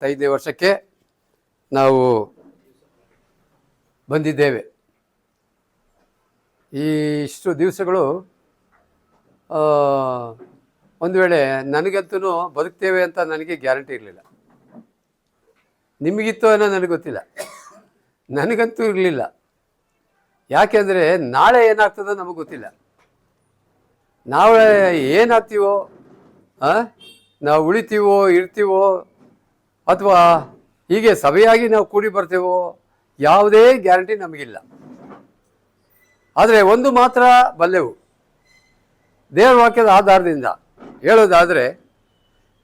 5ನೇ ವರ್ಷಕ್ಕೆ ನಾವು ಬಂದಿದ್ದೇವೆ. ಈ ಇಷ್ಟು ದಿವಸಗಳು ಒಂದು ವೇಳೆ ನನಗಂತೂ ಬದುಕ್ತೇವೆ ಅಂತ ನನಗೆ ಗ್ಯಾರಂಟಿ ಇರಲಿಲ್ಲ. ನಿಮಗಿತ್ತು ಅನ್ನೋ ನನಗೆ ಗೊತ್ತಿಲ್ಲ, ನನಗಂತೂ ಇರಲಿಲ್ಲ. ಯಾಕೆಂದರೆ ನಾಳೆ ಏನಾಗ್ತದೋ ನಮಗೆ ಗೊತ್ತಿಲ್ಲ. ನಾಳೆ ಏನಾಗ್ತೀವೋ, ನಾವು ಉಳಿತೀವೋ ಇರ್ತೀವೋ ಅಥವಾ ಹೀಗೆ ಸಭೆಯಾಗಿ ನಾವು ಕೂಡಿ ಬರ್ತೇವೋ ಯಾವುದೇ ಗ್ಯಾರಂಟಿ ನಮಗಿಲ್ಲ. ಆದರೆ ಒಂದು ಮಾತ್ರ ಬಲ್ಲೆವು, ದೇವರ ವಾಕ್ಯದ ಆಧಾರದಿಂದ ಹೇಳೋದಾದರೆ,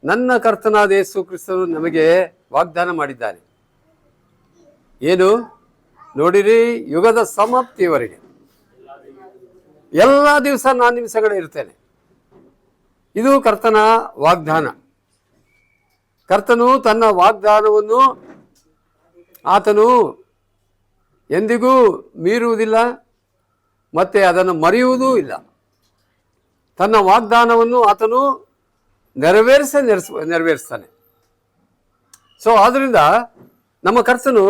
ನನ್ನ ಕರ್ತನಾದ ಯೇಸು ಕ್ರಿಸ್ತನು ನಮಗೆ ವಾಗ್ದಾನ ಮಾಡಿದ್ದಾನೆ. ಏನು? ನೋಡಿರಿ, ಯುಗದ ಸಮಾಪ್ತಿಯವರೆಗೆ ಎಲ್ಲ ದಿವಸ ನಾನು ನಿಮ್ಮ ಸಂಗಡ ಇರ್ತೇನೆ. ಇದು ಕರ್ತನ ವಾಗ್ದಾನ. ಕರ್ತನು ತನ್ನ ವಾಗ್ದಾನವನ್ನು ಆತನು ಎಂದಿಗೂ ಮೀರುವುದಿಲ್ಲ ಮತ್ತು ಅದನ್ನು ಮರೆಯುವುದೂ ಇಲ್ಲ. ತನ್ನ ವಾಗ್ದಾನವನ್ನು ಆತನು ನೆರವೇರಿಸ್ತಾನೆ. ಸೊ ಆದ್ದರಿಂದ ನಮ್ಮ ಕರ್ತನು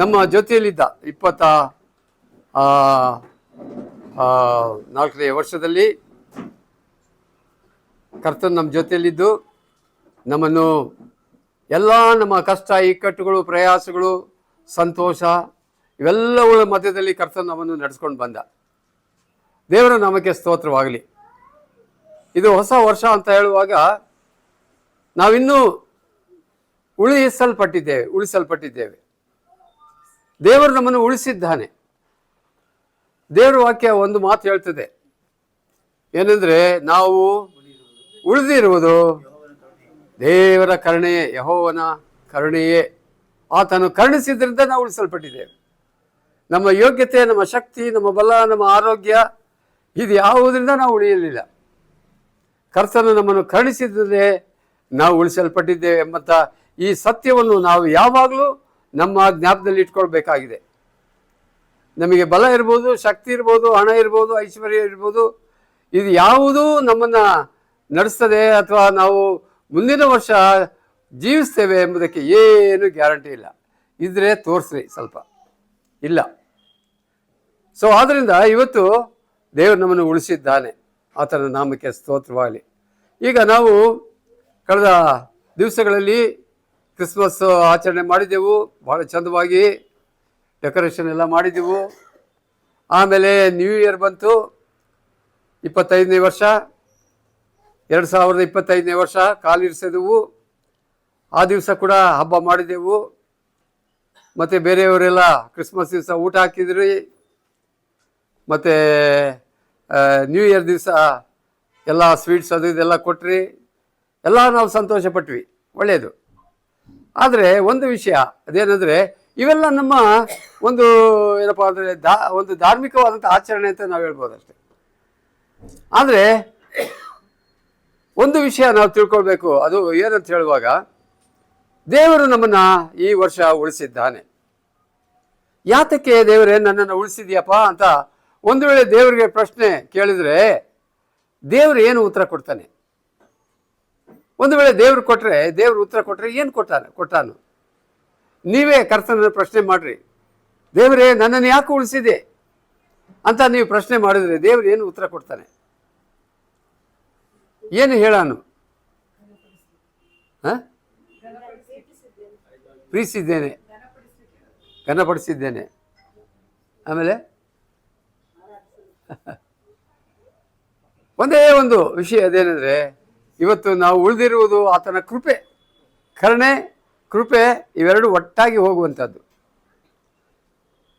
ನಮ್ಮ ಜೊತೆಯಲ್ಲಿದ್ದ 24ನೇ ವರ್ಷದಲ್ಲಿ ಕರ್ತನು ನಮ್ಮ ಜೊತೆಯಲ್ಲಿದ್ದು ನಮ್ಮನ್ನು ಎಲ್ಲ ನಮ್ಮ ಕಷ್ಟ ಇಕ್ಕಟ್ಟುಗಳು ಪ್ರಯಾಸಗಳು ಸಂತೋಷ ಇವೆಲ್ಲವುಗಳ ಮಧ್ಯದಲ್ಲಿ ಕರ್ತನು ನಮ್ಮನ್ನು ನಡೆಸ್ಕೊಂಡು ಬಂದ. ದೇವರ ನಾಮಕ್ಕೆ ಸ್ತೋತ್ರವಾಗಲಿ. ಇದು ಹೊಸ ವರ್ಷ ಅಂತ ಹೇಳುವಾಗ ನಾವಿನ್ನೂ ಉಳಿಸಲ್ಪಟ್ಟಿದ್ದೇವೆ. ದೇವರು ನಮ್ಮನ್ನು ಉಳಿಸಿದ್ದಾನೆ. ದೇವರ ವಾಕ್ಯ ಒಂದು ಮಾತು ಹೇಳ್ತದೆ, ಏನೆಂದರೆ ನಾವು ಉಳಿದಿರುವುದು ದೇವರ ಕರುಣೆಯೇ, ಯೆಹೋವನ ಕರುಣೆಯೇ. ಆತನು ಕರುಣಿಸಿದ್ರಿಂದ ನಾವು ಉಳಿಸಲ್ಪಟ್ಟಿದ್ದೇವೆ. ನಮ್ಮ ಯೋಗ್ಯತೆ, ನಮ್ಮ ಶಕ್ತಿ, ನಮ್ಮ ಬಲ, ನಮ್ಮ ಆರೋಗ್ಯ ಇದು ಯಾವುದರಿಂದ ನಾವು ಉಳಿಯಲಿಲ್ಲ. ಕರ್ತನು ನಮ್ಮನ್ನು ಕರುಣಿಸಿದರೆ ನಾವು ಉಳಿಸಲ್ಪಟ್ಟಿದ್ದೇವೆ ಎಂಬಂಥ ಈ ಸತ್ಯವನ್ನು ನಾವು ಯಾವಾಗಲೂ ನಮ್ಮ ಜ್ಞಾಪಕದಲ್ಲಿ ಇಟ್ಕೊಳ್ಬೇಕಾಗಿದೆ. ನಮಗೆ ಬಲ ಇರ್ಬೋದು, ಶಕ್ತಿ ಇರ್ಬೋದು, ಹಣ ಇರ್ಬೋದು, ಐಶ್ವರ್ಯ ಇರ್ಬೋದು, ಇದು ಯಾವುದೂ ನಮ್ಮನ್ನು ನಡೆಸ್ತದೆ ಅಥವಾ ನಾವು ಮುಂದಿನ ವರ್ಷ ಜೀವಿಸ್ತೇವೆ ಎಂಬುದಕ್ಕೆ ಏನು ಗ್ಯಾರಂಟಿ ಇಲ್ಲ. ಇದ್ರೆ ತೋರಿಸ್ರಿ, ಸ್ವಲ್ಪ ಇಲ್ಲ. ಸೊ ಆದ್ದರಿಂದ ಇವತ್ತು ದೇವರು ನಮ್ಮನ್ನು ಉಳಿಸಿದ್ದಾನೆ. ಆತನ ನಾಮಕ್ಕೆ ಸ್ತೋತ್ರವಾಗಲಿ. ಈಗ ನಾವು ಕಳೆದ ದಿವಸಗಳಲ್ಲಿ ಕ್ರಿಸ್ಮಸ್ ಆಚರಣೆ ಮಾಡಿದೆವು. ಭಾಳ ಚಂದವಾಗಿ ಡೆಕೋರೇಷನ್ ಎಲ್ಲ ಮಾಡಿದೆವು. ಆಮೇಲೆ ನ್ಯೂ ಇಯರ್ ಬಂತು, 25ನೇ ವರ್ಷ, 2025ನೇ ವರ್ಷ ಕಾಲಿರಿಸಿದೆವು. ಆ ದಿವಸ ಕೂಡ ಹಬ್ಬ ಮಾಡಿದೆವು. ಮತ್ತು ಬೇರೆಯವರೆಲ್ಲ ಕ್ರಿಸ್ಮಸ್ ದಿವಸ ಊಟ ಹಾಕಿದ್ರಿ, ಮತ್ತು ನ್ಯೂ ಇಯರ್ ದಿವಸ ಎಲ್ಲ ಸ್ವೀಟ್ಸ್ ಅದು ಇದೆಲ್ಲ ಕೊಟ್ರಿ, ಎಲ್ಲ ನಾವು ಸಂತೋಷಪಟ್ವಿ, ಒಳ್ಳೆಯದು. ಆದರೆ ಒಂದು ವಿಷಯ ಅದೇನೆಂದರೆ, ಇವೆಲ್ಲ ನಮ್ಮ ಒಂದು ಏನಪ್ಪ ಅಂದರೆ ಒಂದು ಧಾರ್ಮಿಕವಾದಂಥ ಆಚರಣೆ ಅಂತ ನಾವು ಹೇಳ್ಬೋದು ಅಷ್ಟೆ. ಆದರೆ ಒಂದು ವಿಷಯ ನಾವು ತಿಳ್ಕೊಳ್ಬೇಕು. ಅದು ಏನಂತ ಹೇಳುವಾಗ, ದೇವರು ನಮ್ಮನ್ನು ಈ ವರ್ಷ ಉಳಿಸಿದ್ದಾನೆ. ಯಾತಕ್ಕೆ ದೇವರೇ ನನ್ನನ್ನು ಉಳಿಸಿದ್ಯಪ್ಪ ಅಂತ ಒಂದು ವೇಳೆ ದೇವರಿಗೆ ಪ್ರಶ್ನೆ ಕೇಳಿದರೆ ದೇವರು ಏನು ಉತ್ತರ ಕೊಡ್ತಾನೆ? ಒಂದು ವೇಳೆ ದೇವರು ಉತ್ತರ ಕೊಟ್ಟರೆ ಏನು ಕೊಟ್ಟಾನು? ನೀವೇ ಕರ್ತನ ಪ್ರಶ್ನೆ ಮಾಡ್ರಿ, ದೇವರೇ ನನ್ನನ್ನು ಯಾಕೆ ಉಳಿಸಿದೆ ಅಂತ ನೀವು ಪ್ರಶ್ನೆ ಮಾಡಿದರೆ ದೇವರು ಏನು ಉತ್ತರ ಕೊಡ್ತಾನೆ? ಏನು ಹೇಳಾನು? ಪ್ರೀತಿಸಿದ್ದೇನೆ, ಘನಪಡಿಸಿದ್ದೇನೆ. ಆಮೇಲೆ ಒಂದೇ ಒಂದು ವಿಷಯ ಅದೇನೆಂದರೆ, ಇವತ್ತು ನಾವು ಉಳಿದಿರುವುದು ಆತನ ಕೃಪೆ, ಕರುಣೆ, ಕೃಪೆ ಇವೆರಡು ಒಟ್ಟಾಗಿ ಹೋಗುವಂಥದ್ದು.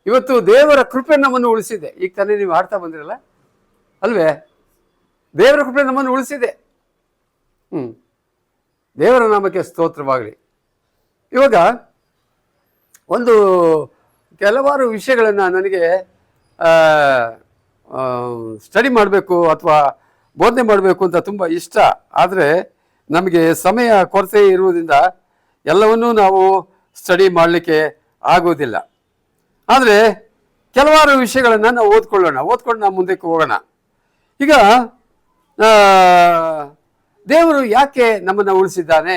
ಇವತ್ತು ದೇವರ ಕೃಪೆ ನಮ್ಮನ್ನು ಉಳಿಸಿದೆ. ಈಗ ತಾನೇ ನೀವು ಆಡ್ತಾ ಬಂದಿರಲ್ಲ ಅಲ್ವೇ? ದೇವರ ಕೃಪೆ ನಮ್ಮನ್ನು ಉಳಿಸಿದೆ. ದೇವರ ನಾಮಕ್ಕೆ ಸ್ತೋತ್ರವಾಗಲಿ. ಇವಾಗ ಒಂದು ಕೆಲವಾರು ವಿಷಯಗಳನ್ನು ನನಗೆ ಸ್ಟಡಿ ಮಾಡಬೇಕು ಅಥವಾ ಬೋಧನೆ ಮಾಡಬೇಕು ಅಂತ ತುಂಬ ಇಷ್ಟ. ಆದರೆ ನಮಗೆ ಸಮಯ ಕೊರತೆ ಇರುವುದರಿಂದ ಎಲ್ಲವನ್ನೂ ನಾವು ಸ್ಟಡಿ ಮಾಡಲಿಕ್ಕೆ ಆಗೋದಿಲ್ಲ. ಆದರೆ ಕೆಲವಾರು ವಿಷಯಗಳನ್ನು ನಾವು ಓದ್ಕೊಂಡು ನಾವು ಮುಂದಕ್ಕೆ ಹೋಗೋಣ. ಈಗ ದೇವರು ಯಾಕೆ ನಮ್ಮನ್ನು ಉಳಿಸಿದ್ದಾನೆ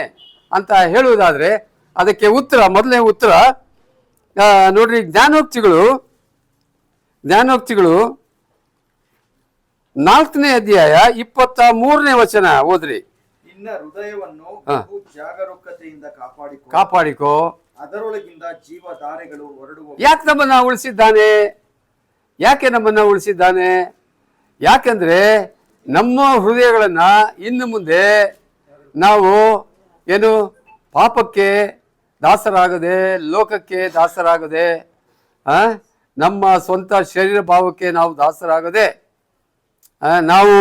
ಅಂತ ಹೇಳುವುದಾದ್ರೆ ಅದಕ್ಕೆ ಉತ್ತರ, ಮೊದಲನೇ ಉತ್ತರ ನೋಡ್ರಿ, ಜ್ಞಾನೋಕ್ತಿಗಳು 4ನೇ ಅಧ್ಯಾಯ 23ನೇ ವಚನ ಓದ್ರಿ. ನಿನ್ನ ಹೃದಯವನ್ನು ಜಾಗರೂಕತೆಯಿಂದ ಕಾಪಾಡಿಕೋ, ಅದರೊಳಗಿಂದ ಜೀವಧಾರೆಗಳು ಹೊರಡುವ. ಯಾಕೆ ನಮ್ಮನ್ನ ಉಳಿಸಿದ್ದಾನೆ? ಯಾಕೆ ನಮ್ಮನ್ನ ಉಳಿಸಿದ್ದಾನೆ? ಯಾಕೆಂದ್ರೆ ನಮ್ಮ ಹೃದಯಗಳನ್ನ ಇನ್ನು ಮುಂದೆ ನಾವು ಏನು ಪಾಪಕ್ಕೆ ದಾಸರಾಗದೆ, ಲೋಕಕ್ಕೆ ದಾಸರಾಗದೆ, ನಮ್ಮ ಸ್ವಂತ ಶರೀರ ಭಾವಕ್ಕೆ ನಾವು ದಾಸರಾಗದೆ, ನಾವು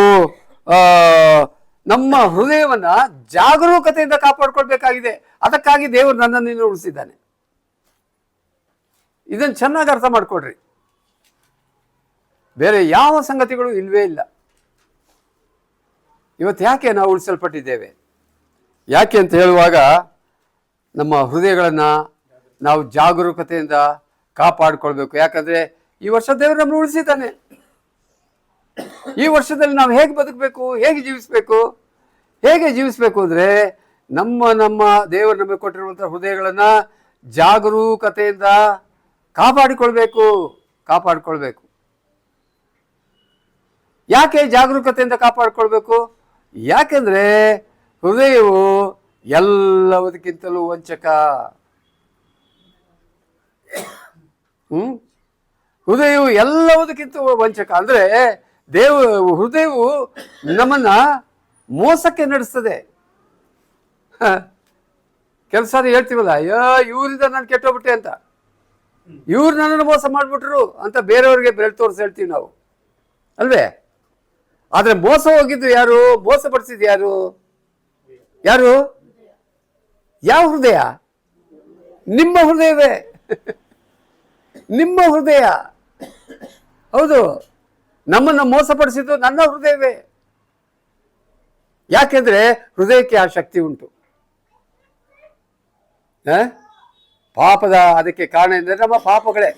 ನಮ್ಮ ಹೃದಯವನ್ನ ಜಾಗರೂಕತೆಯಿಂದ ಕಾಪಾಡ್ಕೊಳ್ಬೇಕಾಗಿದೆ. ಅದಕ್ಕಾಗಿ ದೇವರು ನನ್ನನ್ನು ಉಳಿಸಿದ್ದಾನೆ. ಇದನ್ನು ಚೆನ್ನಾಗಿ ಅರ್ಥ ಮಾಡ್ಕೊಡ್ರಿ. ಬೇರೆ ಯಾವ ಸಂಗತಿಗಳು ಇಲ್ವೇ ಇಲ್ಲ. ಇವತ್ತು ಯಾಕೆ ನಾವು ಉಳಿಸಲ್ಪಟ್ಟಿದ್ದೇವೆ? ಯಾಕೆ ಅಂತ ಹೇಳುವಾಗ ನಮ್ಮ ಹೃದಯಗಳನ್ನು ನಾವು ಜಾಗರೂಕತೆಯಿಂದ ಕಾಪಾಡಿಕೊಳ್ಬೇಕು. ಯಾಕಂದರೆ ಈ ವರ್ಷ ದೇವರು ನಮ್ಮನ್ನು ಉಳಿಸಿದ್ದಾನೆ. ಈ ವರ್ಷದಲ್ಲಿ ನಾವು ಹೇಗೆ ಬದುಕಬೇಕು, ಹೇಗೆ ಜೀವಿಸಬೇಕು ಅಂದರೆ ನಮ್ಮ ದೇವರು ನಮಗೆ ಕೊಟ್ಟಿರುವಂಥ ಹೃದಯಗಳನ್ನು ಜಾಗರೂಕತೆಯಿಂದ ಕಾಪಾಡಿಕೊಳ್ಬೇಕು. ಯಾಕೆ ಜಾಗರೂಕತೆಯಿಂದ ಕಾಪಾಡಿಕೊಳ್ಬೇಕು? ಯಾಕೆಂದರೆ ಹೃದಯವು ಎಲ್ಲದಕ್ಕಿಂತಲೂ ವಂಚಕ. ಹೃದಯವು ಎಲ್ಲದಕ್ಕಿಂತ ವಂಚಕ ಅಂದರೆ ಹೃದಯವು ನಮ್ಮನ್ನ ಮೋಸಕ್ಕೆ ನಡೆಸ್ತದೆ. ಕೆಲಸ ಹೇಳ್ತೀವಲ್ಲ, ಅಯ್ಯೋ ಇವರಿಂದ ನಾನು ಕೆಟ್ಟೋಗ್ಬಿಟ್ಟೆ ಅಂತ, ಇವ್ರು ನನ್ನನ್ನು ಮೋಸ ಮಾಡಿಬಿಟ್ರು ಅಂತ ಬೇರೆಯವ್ರಿಗೆ ಬೆಳೆ ತೋರಿಸಿ ಹೇಳ್ತೀವಿ ನಾವು, ಅಲ್ವೇ? ಆದರೆ ಮೋಸ ಹೋಗಿದ್ದು ಯಾರು? ಮೋಸ ಪಡಿಸಿದ್ದು ಯಾರು? ಯಾವ ಹೃದಯ? ನಿಮ್ಮ ಹೃದಯವೇ. ನಿಮ್ಮ ಹೃದಯ. ಹೌದು, ನಮ್ಮನ್ನು ಮೋಸಪಡಿಸಿದ್ದು ನನ್ನ ಹೃದಯವೇ. ಯಾಕೆಂದ್ರೆ ಹೃದಯಕ್ಕೆ ಆ ಶಕ್ತಿ ಉಂಟು. ಪಾಪದ ಅದಕ್ಕೆ ಕಾರಣ ಎಂದರೆ ನಮ್ಮ ಪಾಪಗಳೇ.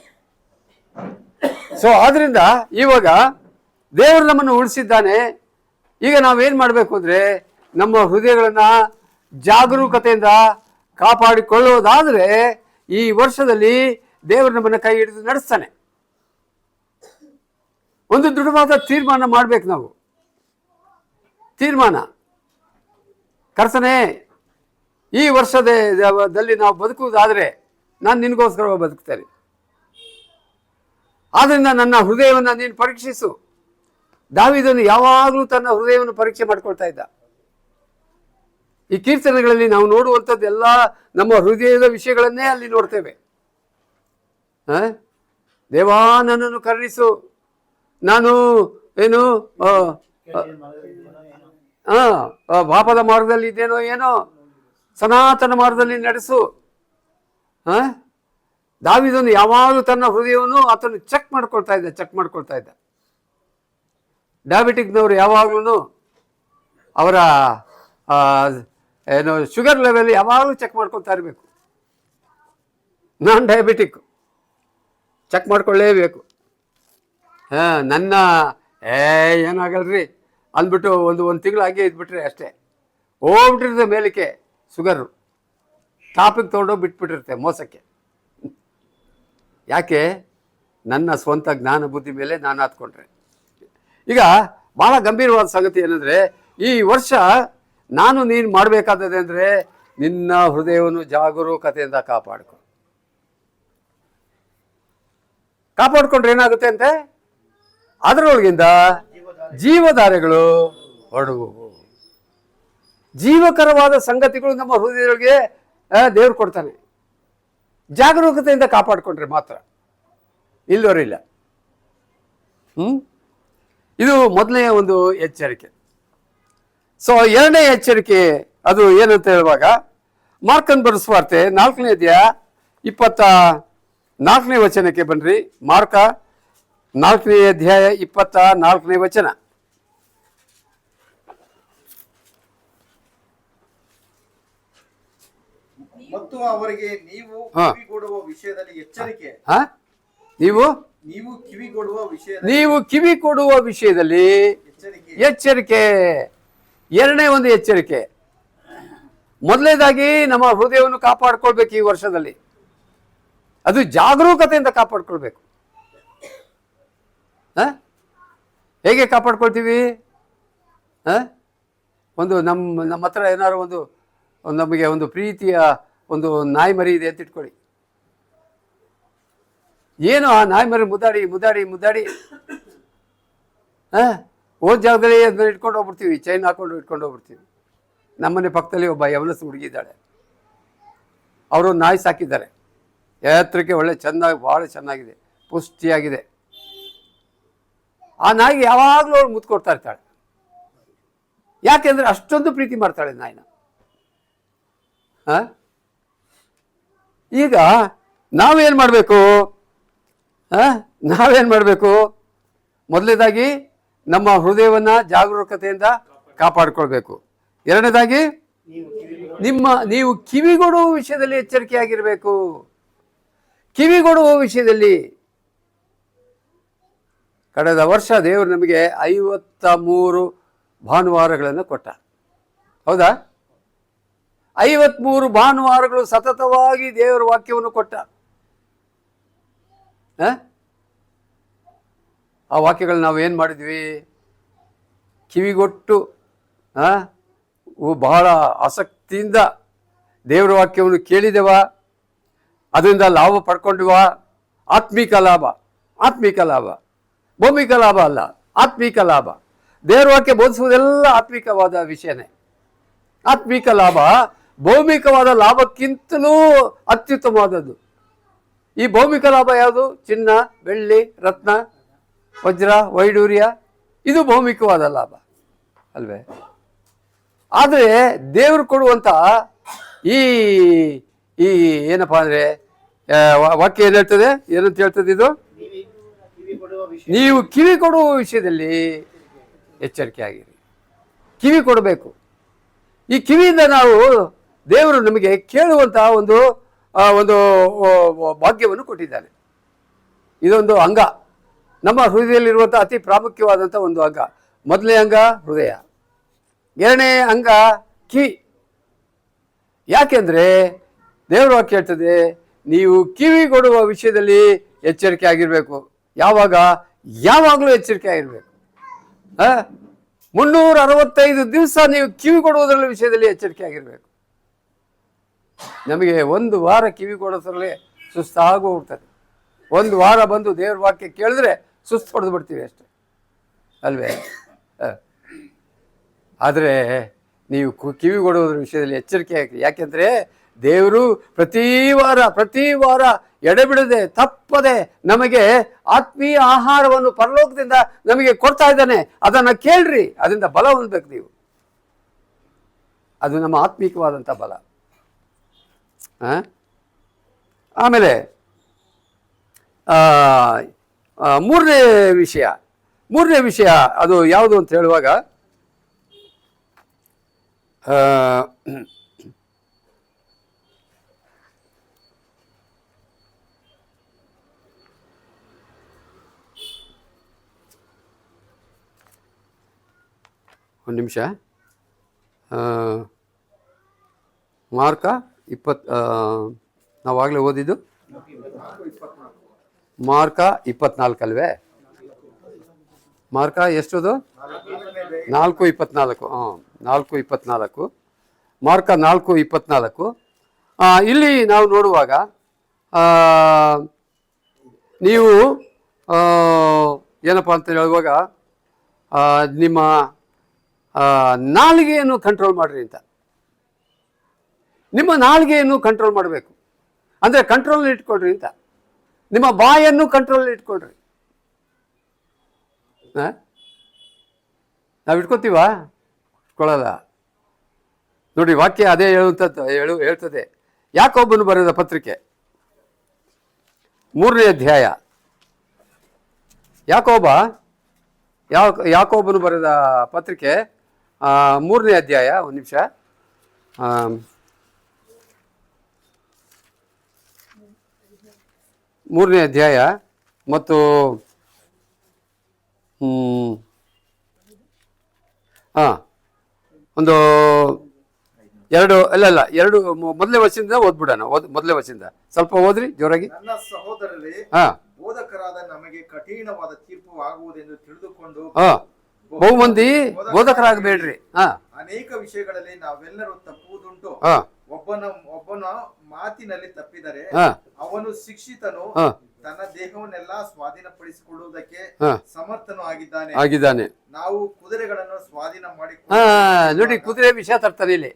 ಸೊ ಆದ್ರಿಂದ ಇವಾಗ ದೇವರು ನಮ್ಮನ್ನು ಉಳಿಸಿದ್ದಾನೆ. ಈಗ ನಾವೇನ್ ಮಾಡಬೇಕು ಅಂದ್ರೆ ನಮ್ಮ ಹೃದಯಗಳನ್ನ ಜಾಗರೂಕತೆಯಿಂದ ಕಾಪಾಡಿಕೊಳ್ಳೋದಾದ್ರೆ ಈ ವರ್ಷದಲ್ಲಿ ದೇವರು ನಮ್ಮನ್ನು ಕೈ ಹಿಡಿದು ನಡೆಸ್ತಾನೆ. ಒಂದು ದೃಢವಾದ ತೀರ್ಮಾನ ಮಾಡ್ಬೇಕು ನಾವು. ತೀರ್ಮಾನ, ಕರ್ತನೇ, ಈ ವರ್ಷದಲ್ಲಿ ನಾವು ಬದುಕುವುದಾದ್ರೆ ನಾನು ನಿನಗೋಸ್ಕರ ಬದುಕ್ತೇನೆ. ಆದ್ರಿಂದ ನನ್ನ ಹೃದಯವನ್ನು ನೀನು ಪರೀಕ್ಷಿಸು. ದಾವೀದನು ಯಾವಾಗಲೂ ತನ್ನ ಹೃದಯವನ್ನು ಪರೀಕ್ಷೆ ಮಾಡ್ಕೊಳ್ತಾ ಇದ್ದ. ಈ ಕೀರ್ತನೆಗಳಲ್ಲಿ ನಾವು ನೋಡುವಂಥದ್ದೆಲ್ಲ ನಮ್ಮ ಹೃದಯದ ವಿಷಯಗಳನ್ನೇ ಅಲ್ಲಿ ನೋಡ್ತೇವೆ. ದೇವಾ, ನನ್ನನ್ನು ಕರುಣಿಸು, ನಾನು ಪಾಪದ ಮಾರ್ಗದಲ್ಲಿ ಇದ್ದೇನೋ ಏನೋ, ಸನಾತನ ಮಾರ್ಗದಲ್ಲಿ ನಡೆಸು. ದಾವೀದನು ಯಾವಾಗಲೂ ತನ್ನ ಹೃದಯವನ್ನು ಆತನು ಚೆಕ್ ಮಾಡ್ಕೊಳ್ತಾ ಇದ್ದ. ಡಯಾಬಿಟಿಕ್ನವರು ಯಾವಾಗ್ಲೂ ಅವರ ಶುಗರ್ ಲೆವೆಲ್ ಯಾವಾಗಲೂ ಚೆಕ್ ಮಾಡ್ಕೊಳ್ತಾ ಇರಬೇಕು. ನಾನ್ ಡಯಾಬಿಟಿಕ್, ಚೆಕ್ ಮಾಡ್ಕೊಳ್ಳೇಬೇಕು. ನನ್ನ ಏನಾಗಲ್ರಿ ಅಂದ್ಬಿಟ್ಟು ಒಂದು ತಿಂಗಳು ಹಾಗೆ ಇದ್ಬಿಟ್ರೆ ಅಷ್ಟೇ ಹೋಗ್ಬಿಟ್ಟಿರುತ್ತೆ ಮೇಲಕ್ಕೆ ಶುಗರು, ಟಾಪಿಗೆ ತೊಗೊಂಡೋಗಿ ಬಿಟ್ಬಿಟ್ಟಿರುತ್ತೆ ಮೋಸಕ್ಕೆ. ಯಾಕೆ? ನನ್ನ ಸ್ವಂತ ಜ್ಞಾನ ಬುದ್ಧಿ ಮೇಲೆ ನಾನು ಹತ್ಕೊಂಡ್ರೆ. ಈಗ ಬಹಳ ಗಂಭೀರವಾದ ಸಂಗತಿ ಏನಂದರೆ, ಈ ವರ್ಷ ನೀನು ಮಾಡಬೇಕಾದದ್ದು ಅಂದರೆ ನಿನ್ನ ಹೃದಯವನ್ನು ಜಾಗರೂಕತೆಯಿಂದ ಕಾಪಾಡ್ಕೊಂಡ್ರೆ ಏನಾಗುತ್ತೆ ಅಂತೆ? ಅದರೊಳಗಿಂದ ಜೀವಧಾರೆಗಳು ಹೊರಡುವು. ಜೀವಕರವಾದ ಸಂಗತಿಗಳು ನಮ್ಮ ಹೃದಯದೊಳಗೆ ದೇವ್ರು ಕೊಡ್ತಾನೆ. ಜಾಗರೂಕತೆಯಿಂದ ಕಾಪಾಡಿಕೊಂಡ್ರೆ ಮಾತ್ರ, ಇಲ್ಲವರಿಲ್ಲ. ಇದು ಮೊದಲನೆಯ ಒಂದು ಎಚ್ಚರಿಕೆ. ಸೊ ಎರಡನೇ ಎಚ್ಚರಿಕೆ ಅದು ಏನಂತ ಹೇಳುವಾಗ, ಮಾರ್ಕನ್ ಬರೆಸುವಾರ್ತೆ 4ನೇ ಅಧ್ಯಾಯ 24ನೇ ವಚನಕ್ಕೆ ಬನ್ರಿ. ಮಾರ್ಕ 4ನೇ ಅಧ್ಯಾಯ 24ನೇ ವಚನ. ಮತ್ತು ಅವರಿಗೆ ನೀವು ಕಿವಿಗೊಡುವ ವಿಷಯದಲ್ಲಿ ಎಚ್ಚರಿಕೆ. ನೀವು ಕಿವಿ ಕೊಡುವ ವಿಷಯದಲ್ಲಿ ಎಚ್ಚರಿಕೆ. ಎರಡನೇ ಒಂದು ಎಚ್ಚರಿಕೆ, ಮೊದಲನೇದಾಗಿ ನಮ್ಮ ಹೃದಯವನ್ನು ಕಾಪಾಡ್ಕೊಳ್ಬೇಕು ಈ ವರ್ಷದಲ್ಲಿ. ಅದು ಜಾಗರೂಕತೆಯಿಂದ ಕಾಪಾಡ್ಕೊಳ್ಬೇಕು. ಹೇಗೆ ಕಾಪಾಡ್ಕೊಳ್ತೀವಿ? ಒಂದು ನಮ್ಮ ಹತ್ರ ಏನಾದ್ರು ಒಂದು ನಮಗೆ ಒಂದು ಪ್ರೀತಿಯ ಒಂದು ನಾಯಿ ಮರಿ ಇದೆ ಅಂತ ಇಟ್ಕೊಳ್ಳಿ. ಏನು ಆ ನಾಯಿ ಮರಿ ಮುದ್ದಾಡಿ ಮುದ್ದಾಡಿ ಮುದ್ದಾಡಿ ಹೋದ ಜಾಗದಲ್ಲಿ ಅದನ್ನ ಇಟ್ಕೊಂಡು ಹೋಗ್ಬಿಡ್ತೀವಿ, ಚೈನ್ ಹಾಕೊಂಡು ಇಟ್ಕೊಂಡು ಹೋಗ್ಬಿಡ್ತೀವಿ. ನಮ್ಮನೆ ಪಕ್ಕದಲ್ಲಿ ಒಬ್ಬ ಯವನಸ್ ಹುಡುಗಿದ್ದಾಳೆ. ಅವರು ನಾಯಿ ಸಾಕಿದ್ದಾರೆ. ಎತ್ತರಕ್ಕೆ ಒಳ್ಳೆ ಚೆನ್ನಾಗಿ, ಭಾಳ ಚೆನ್ನಾಗಿದೆ, ಪುಷ್ಟಿಯಾಗಿದೆ. ಆ ನಾಯಿಗೆ ಯಾವಾಗಲೂ ಅವಳು ಮುತ್ತು ಕೊಡ್ತಾ ಇರ್ತಾಳೆ. ಯಾಕೆಂದರೆ ಅಷ್ಟೊಂದು ಪ್ರೀತಿ ಮಾಡ್ತಾಳೆ ನಾಯಿನ. ಈಗ ನಾವೇನು ಮಾಡಬೇಕು? ಮೊದಲನೇದಾಗಿ ನಮ್ಮ ಹೃದಯವನ್ನು ಜಾಗರೂಕತೆಯಿಂದ ಕಾಪಾಡಿಕೊಳ್ಬೇಕು. ಎರಡನೇದಾಗಿ ನೀವು ಕಿವಿಗೊಡುವ ವಿಷಯದಲ್ಲಿ ಎಚ್ಚರಿಕೆಯಾಗಿರಬೇಕು. ಕಿವಿಗೊಡುವ ವಿಷಯದಲ್ಲಿ ಕಳೆದ ವರ್ಷ ದೇವರು ನಮಗೆ 53 ಭಾನುವಾರಗಳನ್ನು ಕೊಟ್ಟ. ಹೌದಾ? 53 ಭಾನುವಾರಗಳು ಸತತವಾಗಿ ದೇವರ ವಾಕ್ಯವನ್ನು ಕೊಟ್ಟ. ಆ ವಾಕ್ಯಗಳು ನಾವು ಏನು ಮಾಡಿದ್ವಿ? ಕಿವಿಗೊಟ್ಟು ಬಹಳ ಆಸಕ್ತಿಯಿಂದ ದೇವರ ವಾಕ್ಯವನ್ನು ಕೇಳಿದೆವ, ಅದರಿಂದ ಲಾಭ ಪಡ್ಕೊಂಡ್ವ. ಆತ್ಮಿಕ ಲಾಭ, ಭೌಮಿಕ ಲಾಭ ಅಲ್ಲ, ಆತ್ಮಿಕ ಲಾಭ. ದೇವರ ವಾಕ್ಯ ಬೋಧಿಸುವುದೆಲ್ಲ ಆತ್ಮಿಕವಾದ ವಿಷಯನೇ. ಆತ್ಮಿಕ ಲಾಭ ಭೌಮಿಕವಾದ ಲಾಭಕ್ಕಿಂತಲೂ ಅತ್ಯುತ್ತಮವಾದದ್ದು. ಈ ಭೌಮಿಕ ಲಾಭ ಯಾವುದು? ಚಿನ್ನ, ಬೆಳ್ಳಿ, ರತ್ನ, ವಜ್ರ, ವೈಡೂರ್ಯ, ಇದು ಭೌಮಿಕವಾದ ಲಾಭ ಅಲ್ವೇ? ಆದರೆ ದೇವರು ಕೊಡುವಂಥ ಈ ಏನಪ್ಪ ಅಂದರೆ ವಾಕ್ಯ ಏನು ಹೇಳ್ತದೆ? ಏನಂತ ಹೇಳ್ತದೆ ಇದು? ನೀವು ಕಿವಿ ಕೊಡುವ ವಿಷಯದಲ್ಲಿ ಎಚ್ಚರಿಕೆ ಆಗಿರಿ. ಕಿವಿ ಕೊಡಬೇಕು. ಈ ಕಿವಿಯಿಂದ ನಾವು ದೇವರು ನಮಗೆ ಕೇಳುವಂತಹ ಒಂದು ಭಾಗ್ಯವನ್ನು ಕೊಟ್ಟಿದ್ದಾನೆ. ಇದೊಂದು ಅಂಗ, ನಮ್ಮ ಹೃದಯದಲ್ಲಿರುವಂಥ ಅತಿ ಪ್ರಾಮುಖ್ಯವಾದಂಥ ಒಂದು ಅಂಗ. ಮೊದಲನೇ ಅಂಗ ಹೃದಯ, ಎರಡನೇ ಅಂಗ ಕಿವಿ. ಯಾಕೆಂದರೆ ದೇವರು ವಾಕ್ಯ ಹೇಳ್ತದೆ, ನೀವು ಕಿವಿ ಕೊಡುವ ವಿಷಯದಲ್ಲಿ ಎಚ್ಚರಿಕೆ ಆಗಿರಬೇಕು. ಯಾವಾಗಲೂ ಎಚ್ಚರಿಕೆ ಆಗಿರಬೇಕು. 365 ದಿವಸ ನೀವು ಕಿವಿ ಕೊಡುವುದರ ವಿಷಯದಲ್ಲಿ ಎಚ್ಚರಿಕೆ ಆಗಿರಬೇಕು. ನಮಗೆ ಒಂದು ವಾರ ಕಿವಿ ಕೊಡೋದ್ರಲ್ಲೇ ಸುಸ್ತಾಗಿ ಹೋಗ್ತದೆ. ಒಂದು ವಾರ ಬಂದು ದೇವ್ರ ವಾಕ್ಯ ಕೇಳಿದ್ರೆ ಸುಸ್ತು ಹೊಡೆದು ಬಿಡ್ತೀವಿ ಅಷ್ಟೆ ಅಲ್ವೇ? ಆದರೆ ನೀವು ಕಿವಿ ಕೊಡುವುದರ ವಿಷಯದಲ್ಲಿ ಎಚ್ಚರಿಕೆ ಆಗಿ. ಯಾಕೆಂದರೆ ದೇವರು ಪ್ರತಿ ವಾರ ಎಡೆಬಿಡದೆ ತಪ್ಪದೆ ನಮಗೆ ಆತ್ಮೀಯ ಆಹಾರವನ್ನು ಪರಲೋಕದಿಂದ ನಮಗೆ ಕೊಡ್ತಾ ಇದ್ದಾನೆ. ಅದನ್ನು ಕೇಳ್ರಿ, ಅದರಿಂದ ಬಲ ಹೊಂದಬೇಕು ನೀವು. ಅದು ನಮ್ಮ ಆತ್ಮೀಕವಾದಂಥ ಬಲ. ಆಮೇಲೆ ಮೂರನೇ ವಿಷಯ ಅದು ಯಾವುದು ಅಂತ ಹೇಳುವಾಗ ಒಂದು ನಿಮಿಷ. ಮಾರ್ಕ 20 ನಾವಾಗಲೇ ಓದಿದ್ದು ಮಾರ್ಕ 24 ಅಲ್ವೇ? ಮಾರ್ಕ ಎಷ್ಟದು? 4:24. 4:24. ಮಾರ್ಕ 4:24. ಇಲ್ಲಿ ನಾವು ನೋಡುವಾಗ ನೀವು ಏನಪ್ಪ ಅಂತ ಹೇಳುವಾಗ ನಿಮ್ಮ ನಾಲಿಗೆಯನ್ನು ಕಂಟ್ರೋಲ್ ಮಾಡಿರಿ ಅಂತ. ನಿಮ್ಮ ನಾಲಿಗೆಯನ್ನು ಕಂಟ್ರೋಲ್ ಮಾಡಬೇಕು ಅಂದರೆ ಕಂಟ್ರೋಲ್ ಇಟ್ಕೊಳ್ರಿ ಅಂತ. ನಿಮ್ಮ ಬಾಯನ್ನು ಕಂಟ್ರೋಲ್ ಇಟ್ಕೊಳ್ರಿ. ನಾವು ಇಟ್ಕೋತೀವಾ? ಇಟ್ಕೊಳ್ಳಲ್ಲ ನೋಡಿ. ವಾಕ್ಯ ಅದೇ ಹೇಳ್ತದೆ. ಯಾಕೋಬನು ಬರೆದ ಪತ್ರಿಕೆ 3ನೇ ಅಧ್ಯಾಯ. ಯಾಕೋಬನು ಬರೆದ ಪತ್ರಿಕೆ 3ನೇ ಅಧ್ಯಾಯ. ಒಂದು ನಿಮಿಷ. 3ನೇ ಅಧ್ಯಾಯ ಮತ್ತು ಒಂದು ಎರಡು ಮೊದಲೇ ವರ್ಷದಿಂದ ಓದ್ಬಿಡೋಣ. ಮೊದಲೇ ವರ್ಷದಿಂದ ಸ್ವಲ್ಪ ಓದ್ರಿ ಜೋರಾಗಿ. ನನ್ನ ಸಹೋದರರೇ, ಹಾ ಬೋಧಕರಾದ ನಮಗೆ ಕಠಿಣವಾದ ತೀರ್ಪು ಆಗುವುದೆಂದು ತಿಳಿದುಕೊಂಡು ಹಾ ಬಹುಮಂದಿ ಬೋಧಕರಾಗಬೇಡ್ರಿ. ಹಾ ಅನೇಕ ವಿಷಯಗಳಲ್ಲಿ ನಾವೆಲ್ಲರೂ ತಪ್ಪುವುದುಂಟು. ಹಾ ಒಬ್ಬನ ಮಾತಿನಲ್ಲಿ ತಪ್ಪಿದರೆ ಹಾ ಅವನು ಶಿಕ್ಷಿತನು, ಹಾ ತನ್ನ ದೇಹವನ್ನೆಲ್ಲ ಸ್ವಾಧೀನಪಡಿಸಿಕೊಳ್ಳುವುದಕ್ಕೆ ಹಾ ಸಮರ್ಥನು ಆಗಿದ್ದಾನೆ. ನಾವು ಕುದುರೆಗಳನ್ನು ಸ್ವಾಧೀನ ಹಾ ಮಾಡಿ ನೋಡಿ, ಕುದುರೆ ವಿಷಯ ತರ್ತಾನೆ ಇಲ್ಲಿ.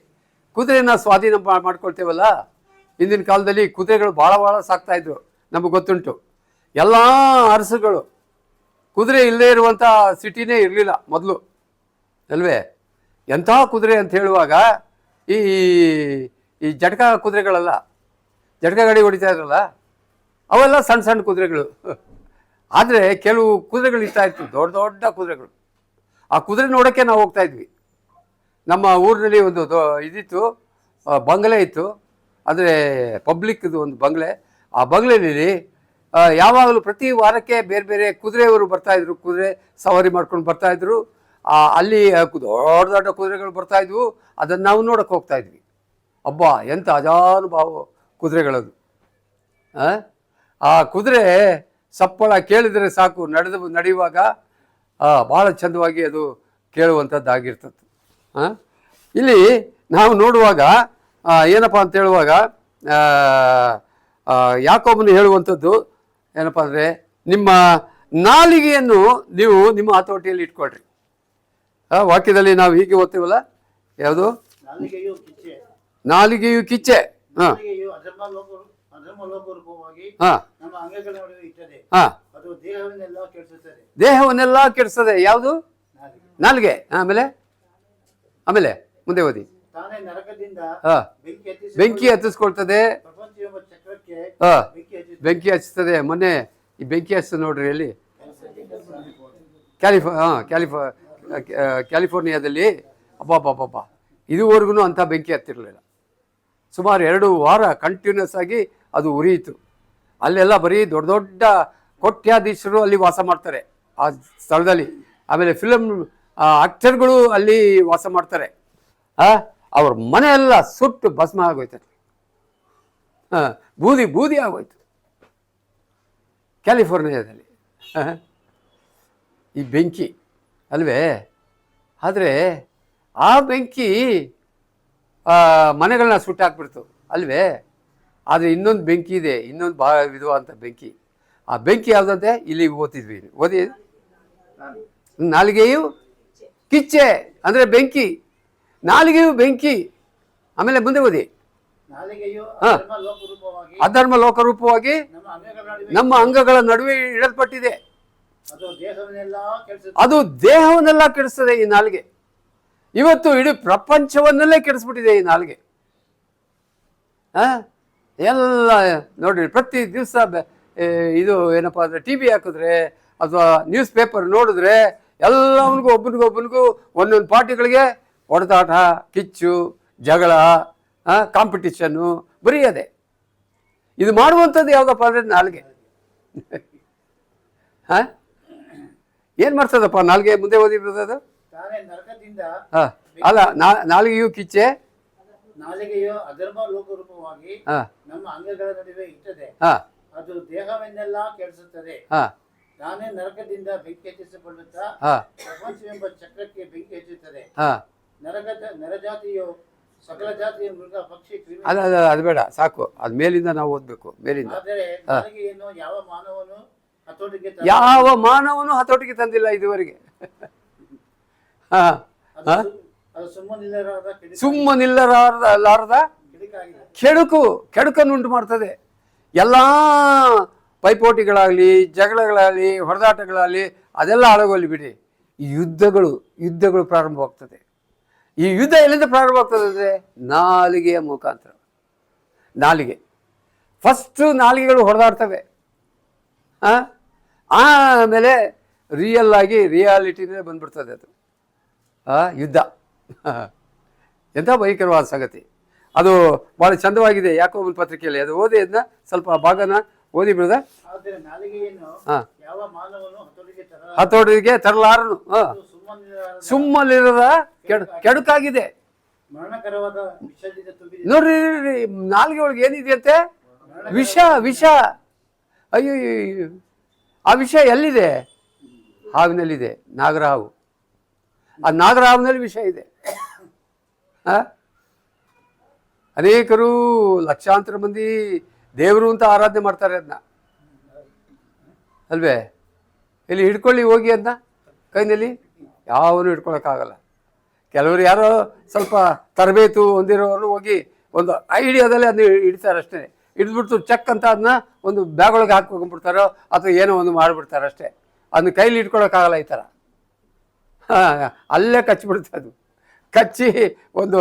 ಕುದುರೆನ ಸ್ವಾಧೀನ ಮಾಡ್ಕೊಳ್ತೇವಲ್ಲ, ಹಿಂದಿನ ಕಾಲದಲ್ಲಿ ಕುದುರೆಗಳು ಭಾಳ ಸಾಕ್ತಾ ಇದ್ರು, ನಮಗೆ ಗೊತ್ತುಂಟು. ಎಲ್ಲ ಅರಸುಗಳು ಕುದುರೆ ಇಲ್ಲದೇ ಇರುವಂಥ ಸಿಟಿನೇ ಇರಲಿಲ್ಲ ಮೊದಲು, ಅಲ್ವೇ? ಎಂಥ ಕುದುರೆ ಅಂತ ಹೇಳುವಾಗ ಈ ಈ ಜಟಕ ಕುದುರೆಗಳಲ್ಲ, ಜಟಕ ಗಾಡಿ ಹೊಡಿತಾ ಇದ್ರಲ್ಲ, ಅವೆಲ್ಲ ಸಣ್ಣ ಸಣ್ಣ ಕುದುರೆಗಳು. ಆದರೆ ಕೆಲವು ಕುದುರೆಗಳು ಇರ್ತಾ ಇತ್ತು, ದೊಡ್ಡ ದೊಡ್ಡ ಕುದುರೆಗಳು. ಆ ಕುದುರೆ ನೋಡೋಕ್ಕೆ ನಾವು ಹೋಗ್ತಾ ಇದ್ವಿ. ನಮ್ಮ ಊರಿನಲ್ಲಿ ಒಂದು ಇದಿತ್ತು, ಬಂಗಲೆ ಇತ್ತು, ಅಂದರೆ ಪಬ್ಲಿಕ್ದು ಒಂದು ಬಂಗಲೆ. ಆ ಬಂಗಲೆಯಲ್ಲಿ ಯಾವಾಗಲೂ ಪ್ರತಿ ವಾರಕ್ಕೆ ಬೇರೆ ಬೇರೆ ಕುದುರೆಯವರು ಬರ್ತಾಯಿದ್ರು, ಕುದುರೆ ಸವಾರಿ ಮಾಡ್ಕೊಂಡು ಬರ್ತಾಯಿದ್ರು. ಅಲ್ಲಿ ದೊಡ್ಡ ದೊಡ್ಡ ಕುದುರೆಗಳು ಬರ್ತಾಯಿದ್ವು, ಅದನ್ನು ನಾವು ನೋಡೋಕೆ ಹೋಗ್ತಾಯಿದ್ವಿ. ಅಬ್ಬಾ, ಎಂಥ ಅಜಾನುಭಾವ ಕುದುರೆಗಳದು. ಆ ಕುದುರೆ ಸಪ್ಪಳ ಕೇಳಿದರೆ ಸಾಕು, ನಡೆಯುವಾಗ ಭಾಳ ಚಂದವಾಗಿ ಅದು ಕೇಳುವಂಥದ್ದಾಗಿರ್ತದೆ. ಇಲ್ಲಿ ನಾವು ನೋಡುವಾಗ ಏನಪ್ಪ ಅಂತ ಹೇಳುವಾಗ ಯಾಕೋಬನು ಹೇಳುವಂಥದ್ದು ಏನಪ್ಪ ಅಂದರೆ, ನಿಮ್ಮ ನಾಲಿಗೆಯನ್ನು ನೀವು ನಿಮ್ಮ ಹತೋಟಿಯಲ್ಲಿ ಇಟ್ಕೊಳ್ರಿ. ವಾಕ್ಯದಲ್ಲಿ ನಾವು ಹೀಗೆ ಓದ್ತೀವಲ್ಲ, ಯಾವುದು? ನಾಲಿಗೆಯು ಕಿಚ್ಚೆ. ಹಾಂ ದೇಹವನ್ನೆಲ್ಲ ಕೆಡಿಸ್ತದೆ. ಯಾವುದು? ನಾಲಿಗೆ. ಆಮೇಲೆ ಮುಂದೆ ಓದಿ. ಬೆಂಕಿ ಹತ್ತಿಸ್ಕೊಳ್ತದೆ. ಬೆಂಕಿ ಹಚ್ತದೆ. ಮೊನ್ನೆ ಈ ಬೆಂಕಿ ಹಚ್ಚ ನೋಡ್ರಿ, ಎಲ್ಲಿ? ಕ್ಯಾಲಿಫೋರ್ನಿಯಾದಲ್ಲಿ. ಅಬ್ಬಬ್ಬಬ್ಬ, ಇದುವರೆಗೂ ಅಂಥ ಬೆಂಕಿ ಹತ್ತಿರಲಿಲ್ಲ. ಸುಮಾರು 2 ವಾರ ಕಂಟಿನ್ಯೂಸ್ ಆಗಿ ಅದು ಉರಿಯಿತು. ಅಲ್ಲೆಲ್ಲ ಬರೀ ದೊಡ್ಡ ದೊಡ್ಡ ಕೋಟ್ಯಾಧೀಶರು ಅಲ್ಲಿ ವಾಸ ಮಾಡ್ತಾರೆ ಆ ಸ್ಥಳದಲ್ಲಿ. ಆಮೇಲೆ ಫಿಲಮ್ ಆಕ್ಟರ್ಗಳು ಅಲ್ಲಿ ವಾಸ ಮಾಡ್ತಾರೆ. ಅವ್ರ ಮನೆಯೆಲ್ಲ ಸುಟ್ಟು ಭಸ್ಮ ಆಗೋಯ್ತು, ಬೂದಿ ಆಗೋಯ್ತು ಕ್ಯಾಲಿಫೋರ್ನಿಯಾದಲ್ಲಿ. ಈ ಬೆಂಕಿ ಅಲ್ವೇ? ಆದರೆ ಆ ಬೆಂಕಿ ಮನೆಗಳನ್ನ ಸುಟ್ಟಾಕ್ಬಿಡ್ತು ಅಲ್ವೇ? ಆದರೆ ಇನ್ನೊಂದು ಬೆಂಕಿ ಇದೆ, ಇನ್ನೊಂದು ಭಾಳ ವಿಧವಾದಂಥ ಬೆಂಕಿ. ಆ ಬೆಂಕಿ ಯಾವುದಂತೆ ಇಲ್ಲಿ ಓದ್ತಿದ್ವಿ, ಓದಿ. ನಾಲಿಗೆಯು ಕಿಚ್ಚೆ ಅಂದರೆ ಬೆಂಕಿ, ನಾಲಿಗೆಯು ಬೆಂಕಿ. ಆಮೇಲೆ ಮುಂದೆ ಓದಿ. ಅಧರ್ಮ ಲೋಕರೂಪವಾಗಿ ನಮ್ಮ ಅಂಗಗಳ ನಡುವೆ ಇಡಲ್ಪಟ್ಟಿದೆ. ಅದು ದೇಹವನ್ನೆಲ್ಲ ಕೆಡಿಸ್ತದೆ ಈ ನಾಲಿಗೆ. ಇವತ್ತು ಇಡೀ ಪ್ರಪಂಚವನ್ನೆಲ್ಲೇ ಕೆಡಿಸ್ಬಿಟ್ಟಿದೆ ಈ ನಾಲಿಗೆ. ಎಲ್ಲ ನೋಡ್ರಿ, ಪ್ರತಿ ದಿವಸ ಇದು ಏನಪ್ಪ ಅಂದರೆ ಟಿ ವಿ ಹಾಕಿದ್ರೆ ಅಥವಾ ನ್ಯೂಸ್ ಪೇಪರ್ ನೋಡಿದ್ರೆ ಎಲ್ಲವನಿಗೂ ಒಬ್ಬನಿಗೊಬ್ಬನಿಗೂ ಒಂದೊಂದು ಪಾರ್ಟಿಗಳಿಗೆ ಹೊಡೆದಾಟ, ಕಿಚ್ಚು, ಜಗಳ, ಕಾಂಪಿಟಿಷನ್ನು, ಬರೀ ಅದೇ. ಇದು ಮಾಡುವಂಥದ್ದು ಯಾವುದಪ್ಪ ಅಂದರೆ ನಾಲಿಗೆ. ಏನು ಮಾಡ್ತದಪ್ಪ ನಾಲಿಗೆ? ಮುಂದೆ ಓದಿರೋದು. ಅಲ್ಲ, ನಾಲಿಗೆಯು ಕಿಚ್ಚೆ, ನಾಲಿಗೆಯು ಅಧರ್ಮ ಲೋಕರೂಪವಾಗಿ ನಮ್ಮ ಅಂಗಗಳ ನಡುವೆ ಇರ್ತದೆ. ಅದು ದೇಹವನ್ನೆಲ್ಲ ಕೆಡಿಸುತ್ತದೆ. ನಾನೇ ನರಕದಿಂದ ಬೆಂಕಿ ಹೆಚ್ಚಿಸಿಕೊಳ್ಳುತ್ತಾ ಪ್ರಪಂಚವೆಂಬ ಚಕ್ರಕ್ಕೆ ಬೆಂಕಿ ಹೆಚ್ಚುತ್ತದೆ. ನರಜಾತಿಯು ಸಕಲ ಜಾತಿಯ ಮೃಗ, ಪಕ್ಷಿ, ಕ್ರಿಮಿ. ಅದು ಬೇಡ, ಸಾಕು. ಅದು ಮೇಲಿಂದ ನಾವು ಓದ್ಬೇಕು, ಮೇಲಿಂದ. ಆದರೆ ನಾಲಿಗೆಯನ್ನು ಯಾವ ಮಾನವನು ಹತೋಟಿಗೆ ತಂದಿಲ್ಲ ಇದುವರೆಗೆ. ಸುಮ್ಮನಿಲ್ಲಲಾರದ ಕೆಡುಕನ್ನುಂಟು ಮಾಡ್ತದೆ. ಎಲ್ಲ ಪೈಪೋಟಿಗಳಾಗಲಿ, ಜಗಳಗಳಾಗಲಿ, ಹೊಡೆದಾಟಗಳಾಗಲಿ ಅದೆಲ್ಲ ಹಾಳಾಗೋಲಿ ಬಿಡಿ. ಈ ಯುದ್ಧಗಳು ಪ್ರಾರಂಭವಾಗ್ತದೆ. ಈ ಯುದ್ಧ ಎಲ್ಲಿಂದ ಪ್ರಾರಂಭವಾಗ್ತದೆ ಅಂದರೆ ನಾಲಿಗೆಯ ಮುಖಾಂತರ. ನಾಲಿಗೆ ಫಸ್ಟು ನಾಲಿಗೆಗಳು ಹೊಡೆದಾಡ್ತವೆ. ಆಮೇಲೆ ರಿಯಾಲಿಟಿನೇ ಬಂದ್ಬಿಡ್ತದೆ ಅದು ಯುದ್ಧ. ಎಂಥ ಭಯಂಕರವಾದ ಸಂಗತಿ. ಅದು ಭಾಳ ಚಂದವಾಗಿದೆ ಯಾಕೋಬನ ಪತ್ರಿಕೆಯಲ್ಲಿ. ಅದು ಓದಿ, ಅದನ್ನ ಸ್ವಲ್ಪ ಭಾಗನ ಓದಿ ಬಿಡದ. ಹತೋಟಿಗೆ ತರಲಾರನು. ಸುಮ್ಮನಿರದ ಕೆಡುಕಾಗಿದೆ. ಮರಣಕರವಾದ ವಿಷದಿಂದ ತುಂಬಿದೆ. ನೋಡ್ರಿ ನಾಲ್ಗೆ ಒಳಗೆ ಏನಿದೆಯಂತೆ? ವಿಷ. ವಿಷ. ಅಯ್ಯೋ, ಆ ವಿಷ ಎಲ್ಲಿದೆ? ಹಾವಿನಲ್ಲಿದೆ, ನಾಗರ ಹಾವು. ಆ ನಾಗರ ಹಾವಿನಲ್ಲಿ ವಿಷ ಇದೆ. ಅನೇಕರು ಲಕ್ಷಾಂತರ ಮಂದಿ ದೇವರು ಅಂತ ಆರಾಧನೆ ಮಾಡ್ತಾರೆ ಅದನ್ನ, ಅಲ್ವೇ? ಇಲ್ಲಿ ಹಿಡ್ಕೊಳ್ಳಿ ಹೋಗಿ ಅದನ್ನ ಕೈನಲ್ಲಿ, ಯಾವನು ಹಿಡ್ಕೊಳಕ್ಕಾಗಲ್ಲ. ಕೆಲವರು ಯಾರೋ ಸ್ವಲ್ಪ ತರಬೇತು ಹೊಂದಿರೋರು ಹೋಗಿ ಒಂದು ಐಡಿಯಾದಲ್ಲಿ ಅದನ್ನ ಹಿಡಿತಾರೆ ಅಷ್ಟೇ. ಹಿಡಿದ್ಬಿಡ್ತು ಚೆಕ್ ಅಂತ ಅದನ್ನ ಒಂದು ಬ್ಯಾಗ್ ಒಳಗೆ ಹಾಕೊಂಡ್ಬಿಡ್ತಾರೋ ಅಥವಾ ಏನೋ ಒಂದು ಮಾಡಿಬಿಡ್ತಾರೆ ಅಷ್ಟೇ. ಅದನ್ನ ಕೈಲಿ ಇಟ್ಕೊಳಕ್ಕಾಗಲ್ಲ ಈ ಥರ. ಅಲ್ಲೇ ಕಚ್ಚಿಬಿಡುತ್ತೆ ಅದು. ಕಚ್ಚಿ ಒಂದು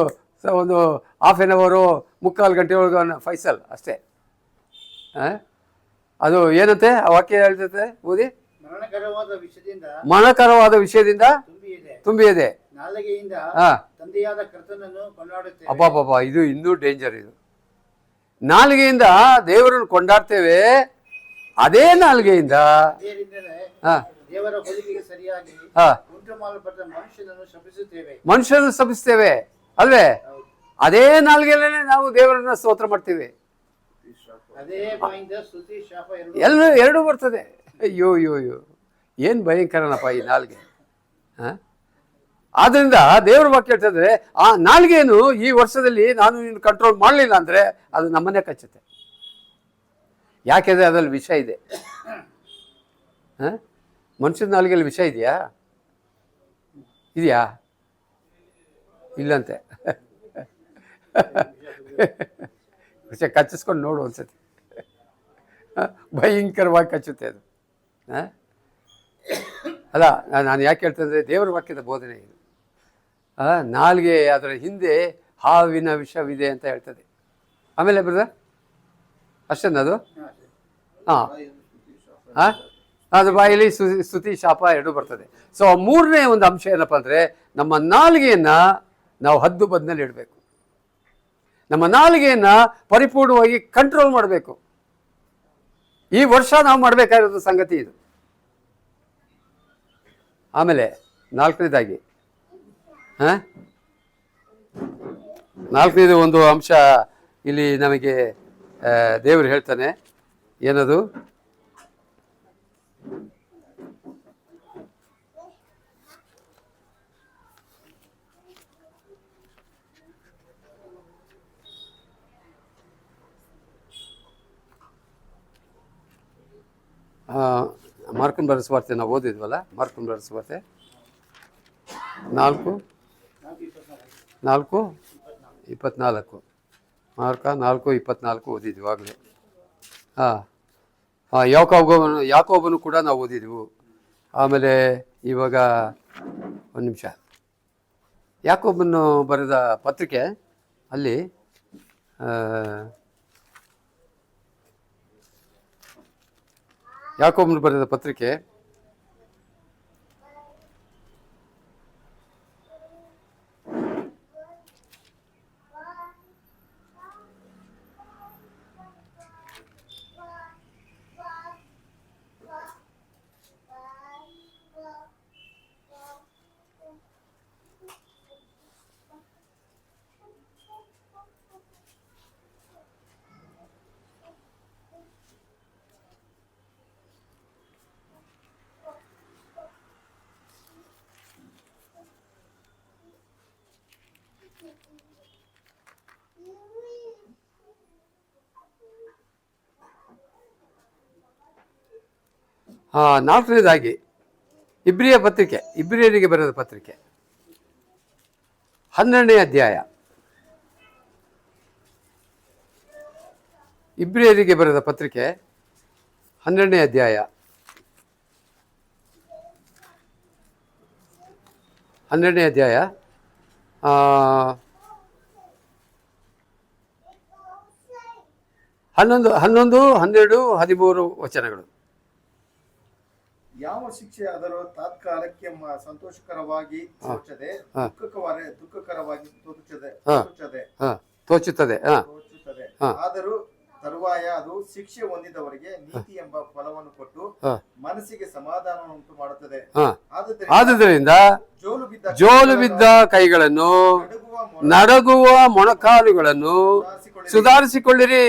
ಹಾಫ್ ಆನ್ ಅವರು 3/4 ಗಂಟೆ ಒಳಗೆ ಫೈಸಲ್ ಅಷ್ಟೇ. ಅದು ಏನಂತೆ ಆ ವಾಕ್ಯ ಹೇಳ್ತೈತೆ ಓದಿ? ಮರಣಕರವಾದ ವಿಷಯದಿಂದ ತುಂಬಿದೆ. ನಾಲಿಗೆಯಿಂದ ತಂದೆಯಾದ ಕರ್ತನನ್ನು ಕೊಂಡಾಡುತ್ತೇವೆ. ಅಬ್ಬಬ್ಬಬ್ಬ, ಇದು ಇನ್ನೂ ಡೇಂಜರ್. ಇದು ನಾಲಿಗೆಯಿಂದ ದೇವರನ್ನು ಕೊಂಡಾಡ್ತೇವೆ, ಅದೇ ನಾಲಿಗೆಯಿಂದ ದೇವರ ಹೋಲಿಕೆಗೆ ಸರಿಯಾಗಿ ಉಂಟು ಮಾಡಲ್ಪಟ್ಟ ಮನುಷ್ಯನನ್ನು ಶಪಿಸ್ತೇವೆ ಅಲ್ವೇ? ಅದೇ ನಾಲಿಗೆಯಲ್ಲೇ ನಾವು ದೇವರನ್ನ ಸ್ತೋತ್ರ ಮಾಡ್ತೀವಿ. ಎರಡೂ ಬರ್ತದೆ. ಅಯ್ಯೋ ಅಯ್ಯೋ ಅಯ್ಯೋ, ಏನು ಭಯಂಕರನಪ್ಪ ಈ ನಾಲಿಗೆ. ಆದ್ರಿಂದ ದೇವ್ರ ವಾಕ್ಯ ಹೇಳ್ತಿದ್ರೆ, ಆ ನಾಲಿಗೆಯನ್ನು ಈ ವರ್ಷದಲ್ಲಿ ನಾನು ನೀನು ಕಂಟ್ರೋಲ್ ಮಾಡಲಿಲ್ಲ ಅಂದರೆ ಅದು ನಮ್ಮನ್ನೇ ಕಚ್ಚುತ್ತೆ. ಯಾಕೆಂದರೆ ಅದರಲ್ಲಿ ವಿಷ ಇದೆ. ಮನುಷ್ಯನ ನಾಲಿಗೆಯಲ್ಲಿ ವಿಷ ಇದೆಯಾ? ಇಲ್ಲಂತೆ. ವಿಷ ಕಚ್ಚಿಸ್ಕೊಂಡು ನೋಡು ಒಂದ್ಸತಿ, ಭಯಂಕರವಾಗಿ ಕಚ್ಚುತ್ತೆ ಅದು. ಅಲ್ಲ, ನಾನು ಯಾಕೆ ಹೇಳ್ತಂದರೆ ದೇವರ ವಾಕ್ಯದ ಬೋಧನೆ ಇದು. ನಾಲ್ಗೆ ಅದರ ಹಿಂದೆ ಹಾವಿನ ವಿಷವಿದೆ ಅಂತ ಹೇಳ್ತದೆ. ಆಮೇಲೆ ಬ್ರದರ್ ಅಷ್ಟೇನದು? ಅದು ಬಾಯಲ್ಲಿ ಸ್ತುತಿ ಶಾಪ ಎರಡೂ ಬರ್ತದೆ. ಸೊ ಮೂರನೇ ಒಂದು ಅಂಶ ಏನಪ್ಪ ಅಂದರೆ, ನಮ್ಮ ನಾಲಿಗೆಯನ್ನು ನಾವು ಹದ್ದು ಬದ್ನಲ್ಲಿ ಇಡಬೇಕು. ನಮ್ಮ ನಾಲಿಗೆಯನ್ನು ಪರಿಪೂರ್ಣವಾಗಿ ಕಂಟ್ರೋಲ್ ಮಾಡಬೇಕು. ಈ ವರ್ಷ ನಾವು ಮಾಡಬೇಕಾಗಿರೋದು ಸಂಗತಿ ಇದು. ಆಮೇಲೆ ನಾಲ್ಕನೇದಾಗಿ ನಾಲ್ಕನೇದು ಒಂದು ಅಂಶ ಇಲ್ಲಿ ನಮಗೆ ದೇವರು ಹೇಳ್ತಾನೆ. ಏನದು? ಮಾರ್ಕನ್ ಬರೆದ ಸುವಾರ್ತೆ ನಾವು ಓದಿದ್ವಲ್ಲ, ಮಾರ್ಕನ್ ಬರೆದ ಸುವಾರ್ತೆ 4:24 ಮಾರ್ಕ 4:24 ಓದಿದ್ವಿ ಆಗಲೇ. ಯಾಕೋಬನು ಕೂಡ ನಾವು ಓದಿದ್ವು. ಆಮೇಲೆ ಇವಾಗ ಒಂದು ನಿಮಿಷ, ಯಾಕೋಬನು ಬರೆದ ಪತ್ರಿಕೆ ಅಲ್ಲಿ ಯಾಕೋಬನು ಬರೆದ ಪತ್ರಿಕೆ 4ನೇದಾಗಿ ಇಬ್ರಿಯರಿಗೆ ಬರೆದ ಪತ್ರಿಕೆ 12ನೇ ಅಧ್ಯಾಯ. ಇಬ್ರಿಯರಿಗೆ ಬರೆದ ಪತ್ರಿಕೆ 12ನೇ ಅಧ್ಯಾಯ 11, 12, 13 ವಚನಗಳು. ಯಾವ ಶಿಕ್ಷೆ ಆದರೂ ತಾತ್ಕಾಲಕ್ಕೆ ಸಂತೋಷಕರವಾಗಿ ತೋಚುತ್ತದೆ. ಆದರೂ ತರುವಾಯ ಅದು ಶಿಕ್ಷೆ ಹೊಂದಿದವರಿಗೆ ನೀತಿ ಎಂಬ ಫಲವನ್ನು ಕೊಟ್ಟು ಮನಸ್ಸಿಗೆ ಸಮಾಧಾನವನ್ನು ಉಂಟು ಮಾಡುತ್ತದೆ. ಆದುದರಿಂದ ಜೋಲು ಜೋಲು ಬಿದ್ದ ಕೈಗಳನ್ನು ನಡಗುವ ಮೊಣಕಾಲುಗಳನ್ನು ಸುಧಾರಿಸಿಕೊಳ್ಳಿರಿ,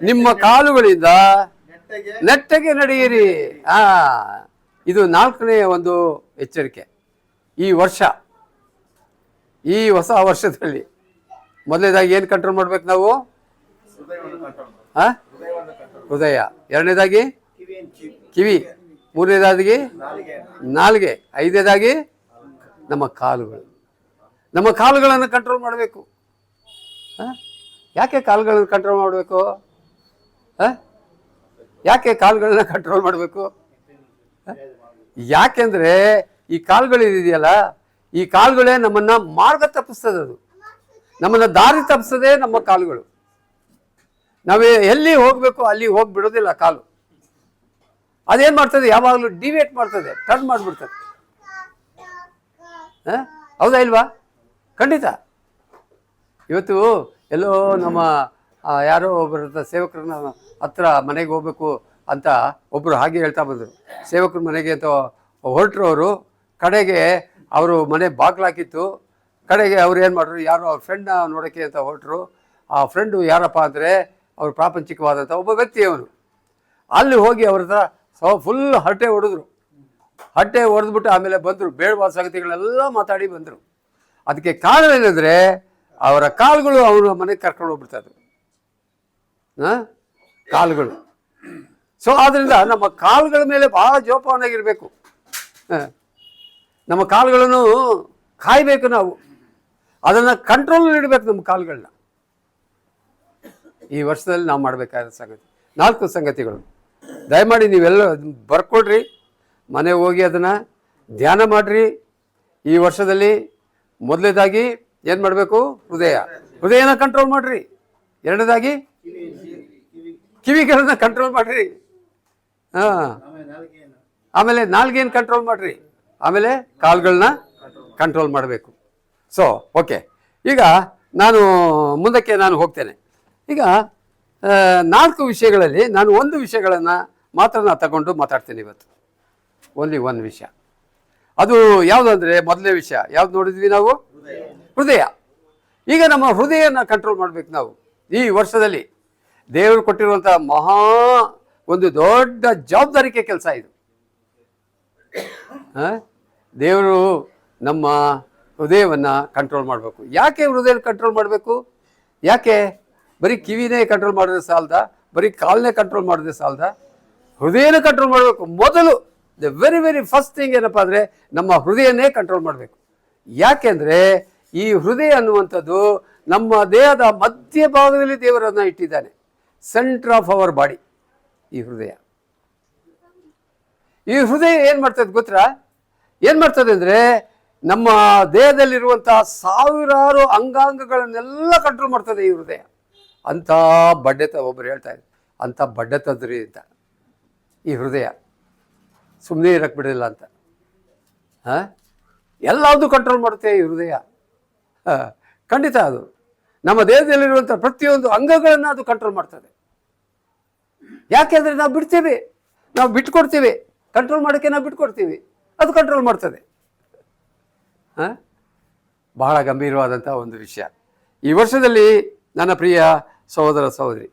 ನಿಮ್ಮ ಕಾಲುಗಳಿಂದ ನೆಟ್ಟಗೆ ನಡೆಯಿರಿ. ಇದು 4ನೇ ಒಂದು ಎಚ್ಚರಿಕೆ. ಈ ವರ್ಷ, ಈ ಹೊಸ ವರ್ಷದಲ್ಲಿ ಮೊದಲನೇದಾಗಿ ಏನು ಕಂಟ್ರೋಲ್ ಮಾಡ್ಬೇಕು ನಾವು? ಹೃದಯ. ಎರಡನೇದಾಗಿ ಕಿವಿ. ಮೂರನೇದಾಗಿ ನಾಲಿಗೆ. ಐದನೇದಾಗಿ ನಮ್ಮ ಕಾಲುಗಳು. ನಮ್ಮ ಕಾಲುಗಳನ್ನು ಕಂಟ್ರೋಲ್ ಮಾಡಬೇಕು. ಯಾಕೆ ಕಾಲುಗಳನ್ನು ಕಂಟ್ರೋಲ್ ಮಾಡಬೇಕು? ಯಾಕೆ ಕಾಲುಗಳನ್ನ ಕಂಟ್ರೋಲ್ ಮಾಡಬೇಕು? ಯಾಕೆಂದ್ರೆ ಈ ಕಾಲುಗಳಿದೆಯಲ್ಲ, ಈ ಕಾಲುಗಳೇ ನಮ್ಮನ್ನ ಮಾರ್ಗ ತಪ್ಪಿಸ್ತದೆ. ಅದು ನಮ್ಮನ್ನ ದಾರಿ ತಪ್ಪಿಸದೆ ನಮ್ಮ ಕಾಲುಗಳು. ನಾವೇ ಎಲ್ಲಿ ಹೋಗ್ಬೇಕು ಅಲ್ಲಿ ಹೋಗಿ ಬಿಡೋದಿಲ್ಲ ಕಾಲು. ಅದೇನ್ ಮಾಡ್ತದೆ? ಯಾವಾಗಲೂ ಡಿವೇಟ್ ಮಾಡ್ತದೆ, ಟರ್ನ್ ಮಾಡಿಬಿಡ್ತದೆ. ಹೌದಾ ಇಲ್ವಾ? ಖಂಡಿತ. ಇವತ್ತು ಎಲ್ಲೋ ನಮ್ಮ ಯಾರೋ ಒಬ್ಬರ ಸೇವಕರನ್ನ ಹತ್ರ ಮನೆಗೆ ಹೋಗ್ಬೇಕು ಅಂತ ಒಬ್ಬರು ಹಾಗೆ ಹೇಳ್ತಾ ಬಂದರು. ಸೇವಕರ ಮನೆಗೆ ಅಂತ ಹೊರಟರು. ಅವರು ಕಡೆಗೆ ಅವರು ಮನೆ ಬಾಗ್ಲಾಕಿತ್ತು. ಕಡೆಗೆ ಅವ್ರು ಏನು ಮಾಡಿದ್ರು, ಯಾರೋ ಅವ್ರ ಫ್ರೆಂಡ್ನ ನೋಡೋಕ್ಕೆ ಅಂತ ಹೊರಟರು. ಆ ಫ್ರೆಂಡು ಯಾರಪ್ಪ ಅಂದರೆ ಅವರು ಪ್ರಾಪಂಚಿಕವಾದಂಥ ಒಬ್ಬ ವ್ಯಕ್ತಿ. ಅವನು ಅಲ್ಲಿ ಹೋಗಿ ಅವ್ರ ಹತ್ರ ಫುಲ್ ಹರಟೆ ಹೊಡೆದ್ರು. ಹರಟೆ ಹೊಡೆದ್ಬಿಟ್ಟು ಆಮೇಲೆ ಬಂದರು, ಬೇಡವಾದ ಸಂಗತಿಗಳೆಲ್ಲ ಮಾತಾಡಿ ಬಂದರು. ಅದಕ್ಕೆ ಕಾರಣ ಏನಂದರೆ ಅವರ ಕಾಲುಗಳು ಅವರ ಮನೆಗೆ ಕರ್ಕೊಂಡು ಹೋಗ್ಬಿಡ್ತಾ ಇದ್ರು. ಕಾಲುಗಳು. ಸೊ ಆದ್ದರಿಂದ ನಮ್ಮ ಕಾಲುಗಳ ಮೇಲೆ ಬಹಳ ಜೋಪಾನಾಗಿರಬೇಕು. ನಮ್ಮ ಕಾಲುಗಳನ್ನು ಕಾಯಬೇಕು. ನಾವು ಅದನ್ನು ಕಂಟ್ರೋಲ್ ಇಡಬೇಕು ನಮ್ಮ ಕಾಲುಗಳನ್ನ. ಈ ವರ್ಷದಲ್ಲಿ ನಾವು ಮಾಡಬೇಕಾದ ಸಂಗತಿ 4 ಸಂಗತಿಗಳು. ದಯಮಾಡಿ ನೀವೆಲ್ಲ ಬರ್ಕೊಡ್ರಿ, ಮನೆಗೆ ಹೋಗಿ ಅದನ್ನು ಧ್ಯಾನ ಮಾಡಿರಿ. ಈ ವರ್ಷದಲ್ಲಿ ಮೊದಲನೇದಾಗಿ ಏನು ಮಾಡಬೇಕು? ಹೃದಯನ ಕಂಟ್ರೋಲ್ ಮಾಡಿರಿ. ಎರಡನೇದಾಗಿ ಕಿವಿಗಳನ್ನ ಕಂಟ್ರೋಲ್ ಮಾಡಿರಿ. ಆಮೇಲೆ ನಾಲ್ಗೆಯನ್ನು ಕಂಟ್ರೋಲ್ ಮಾಡಿರಿ. ಆಮೇಲೆ ಕಾಲುಗಳನ್ನ ಕಂಟ್ರೋಲ್ ಮಾಡಬೇಕು. ಸೊ ಓಕೆ, ಈಗ ನಾನು ಮುಂದಕ್ಕೆ ಹೋಗ್ತೇನೆ. ಈಗ 4 ವಿಷಯಗಳಲ್ಲಿ ನಾನು 1 ವಿಷಯಗಳನ್ನು ಮಾತ್ರ ತಗೊಂಡು ಮಾತಾಡ್ತೇನೆ ಇವತ್ತು. ಓನ್ಲಿ 1 ವಿಷಯ. ಅದು ಯಾವುದು ಅಂದರೆ, ಮೊದಲನೇ ವಿಷಯ ಯಾವ್ದು ನೋಡಿದ್ವಿ ನಾವು? ಹೃದಯ. ಈಗ ನಮ್ಮ ಹೃದಯನ ಕಂಟ್ರೋಲ್ ಮಾಡಬೇಕು ನಾವು. ಈ ವರ್ಷದಲ್ಲಿ ದೇವರು ಕೊಟ್ಟಿರುವಂಥ ಒಂದು ದೊಡ್ಡ ಜವಾಬ್ದಾರಿಕೆ ಕೆಲಸ ಇದು. ದೇವರು ನಮ್ಮ ಹೃದಯವನ್ನು ಕಂಟ್ರೋಲ್ ಮಾಡಬೇಕು. ಯಾಕೆ ಹೃದಯ ಕಂಟ್ರೋಲ್ ಮಾಡಬೇಕು? ಯಾಕೆ ಬರೀ ಕಿವಿನೇ ಕಂಟ್ರೋಲ್ ಮಾಡಿದ್ರೆ ಸಾಲದ? ಬರೀ ಕಾಲನ್ನೇ ಕಂಟ್ರೋಲ್ ಮಾಡಿದ್ರೆ ಸಾಲದ? ಹೃದಯನ ಕಂಟ್ರೋಲ್ ಮಾಡಬೇಕು. ಮೊದಲು ದ ವೆರಿ ಫಸ್ಟ್ ಥಿಂಗ್ ಏನಪ್ಪ ಅಂದರೆ, ನಮ್ಮ ಹೃದಯನೇ ಕಂಟ್ರೋಲ್ ಮಾಡಬೇಕು. ಯಾಕೆಂದರೆ ಈ ಹೃದಯ ಅನ್ನುವಂಥದ್ದು ನಮ್ಮ ದೇಹದ ಮಧ್ಯಭಾಗದಲ್ಲಿ ದೇವರನ್ನು ಇಟ್ಟಿದ್ದಾನೆ. ಸೆಂಟರ್ ಆಫ್ ಅವರ್ ಬಾಡಿ ಈ ಹೃದಯ. ಈ ಹೃದಯ ಏನು ಮಾಡ್ತದೆ ಗೊತ್ತಾ? ಏನು ಮಾಡ್ತದೆ ಅಂದರೆ, ನಮ್ಮ ದೇಹದಲ್ಲಿರುವಂಥ ಸಾವಿರಾರು ಅಂಗಾಂಗಗಳನ್ನೆಲ್ಲ ಕಂಟ್ರೋಲ್ ಮಾಡ್ತದೆ ಈ ಹೃದಯ. ಅಂಥ ಬಡ್ಡೆತ, ಒಬ್ಬರು ಹೇಳ್ತಾ ಇದ್ರು, ಅಂಥ ಬಡ್ಡೆತದ್ರಿ ಅಂತ ಈ ಹೃದಯ. ಸುಮ್ಮನೆ ಇರಕ್ಕೆ ಬಿಡೋದಿಲ್ಲ ಅಂತ. ಎಲ್ಲದೂ ಕಂಟ್ರೋಲ್ ಮಾಡುತ್ತೆ ಈ ಹೃದಯ. ಖಂಡಿತ ಅದು ನಮ್ಮ ದೇಹದಲ್ಲಿರುವಂಥ ಪ್ರತಿಯೊಂದು ಅಂಗಗಳನ್ನು ಅದು ಕಂಟ್ರೋಲ್ ಮಾಡ್ತದೆ. ಯಾಕೆಂದರೆ ನಾವು ಬಿಡ್ತೀವಿ, ನಾವು ಬಿಟ್ಕೊಡ್ತೀವಿ. ಕಂಟ್ರೋಲ್ ಮಾಡೋಕ್ಕೆ ನಾವು ಬಿಟ್ಕೊಡ್ತೀವಿ, ಅದು ಕಂಟ್ರೋಲ್ ಮಾಡ್ತದೆ. ಬಹಳ ಗಂಭೀರವಾದಂಥ ಒಂದು ವಿಷಯ. ಈ ವರ್ಷದಲ್ಲಿ ನನ್ನ ಪ್ರಿಯ ಸಹೋದರ ಸಹೋದರಿ,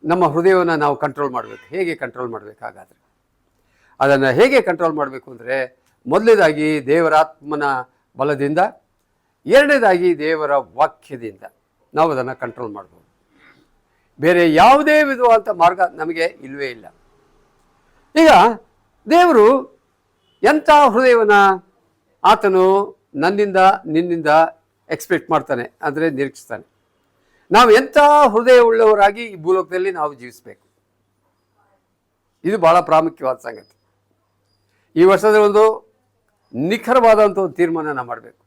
ನಮ್ಮ ಹೃದಯವನ್ನು ನಾವು ಕಂಟ್ರೋಲ್ ಮಾಡಬೇಕು. ಹೇಗೆ ಕಂಟ್ರೋಲ್ ಮಾಡಬೇಕು? ಹಾಗಾದರೆ ಅದನ್ನು ಹೇಗೆ ಕಂಟ್ರೋಲ್ ಮಾಡಬೇಕು ಅಂದರೆ, ಮೊದಲನೇದಾಗಿ ದೇವರಾತ್ಮನ ಬಲದಿಂದ, ಎರಡನೇದಾಗಿ ದೇವರ ವಾಕ್ಯದಿಂದ ನಾವು ಅದನ್ನು ಕಂಟ್ರೋಲ್ ಮಾಡ್ಬೋದು. ಬೇರೆ ಯಾವುದೇ ವಿಧವಾದಂಥ ಮಾರ್ಗ ನಮಗೆ ಇಲ್ಲವೇ ಇಲ್ಲ. ಈಗ ದೇವರು ಎಂಥ ಹೃದಯವನ್ನು ಆತನು ನನ್ನಿಂದ ನಿನ್ನಿಂದ ಎಕ್ಸ್ಪೆಕ್ಟ್ ಮಾಡ್ತಾನೆ ಅಂದರೆ ನಿರೀಕ್ಷಿಸ್ತಾನೆ. ನಾವು ಎಂಥ ಹೃದಯ ಉಳ್ಳವರಾಗಿ ಈ ಭೂಲೋಕದಲ್ಲಿ ನಾವು ಜೀವಿಸಬೇಕು. ಇದು ಭಾಳ ಪ್ರಾಮುಖ್ಯವಾದ ಸಂಗತಿ. ಈ ವರ್ಷದ ಒಂದು ನಿಖರವಾದಂಥ ಒಂದು ತೀರ್ಮಾನ ನಾವು ಮಾಡಬೇಕು.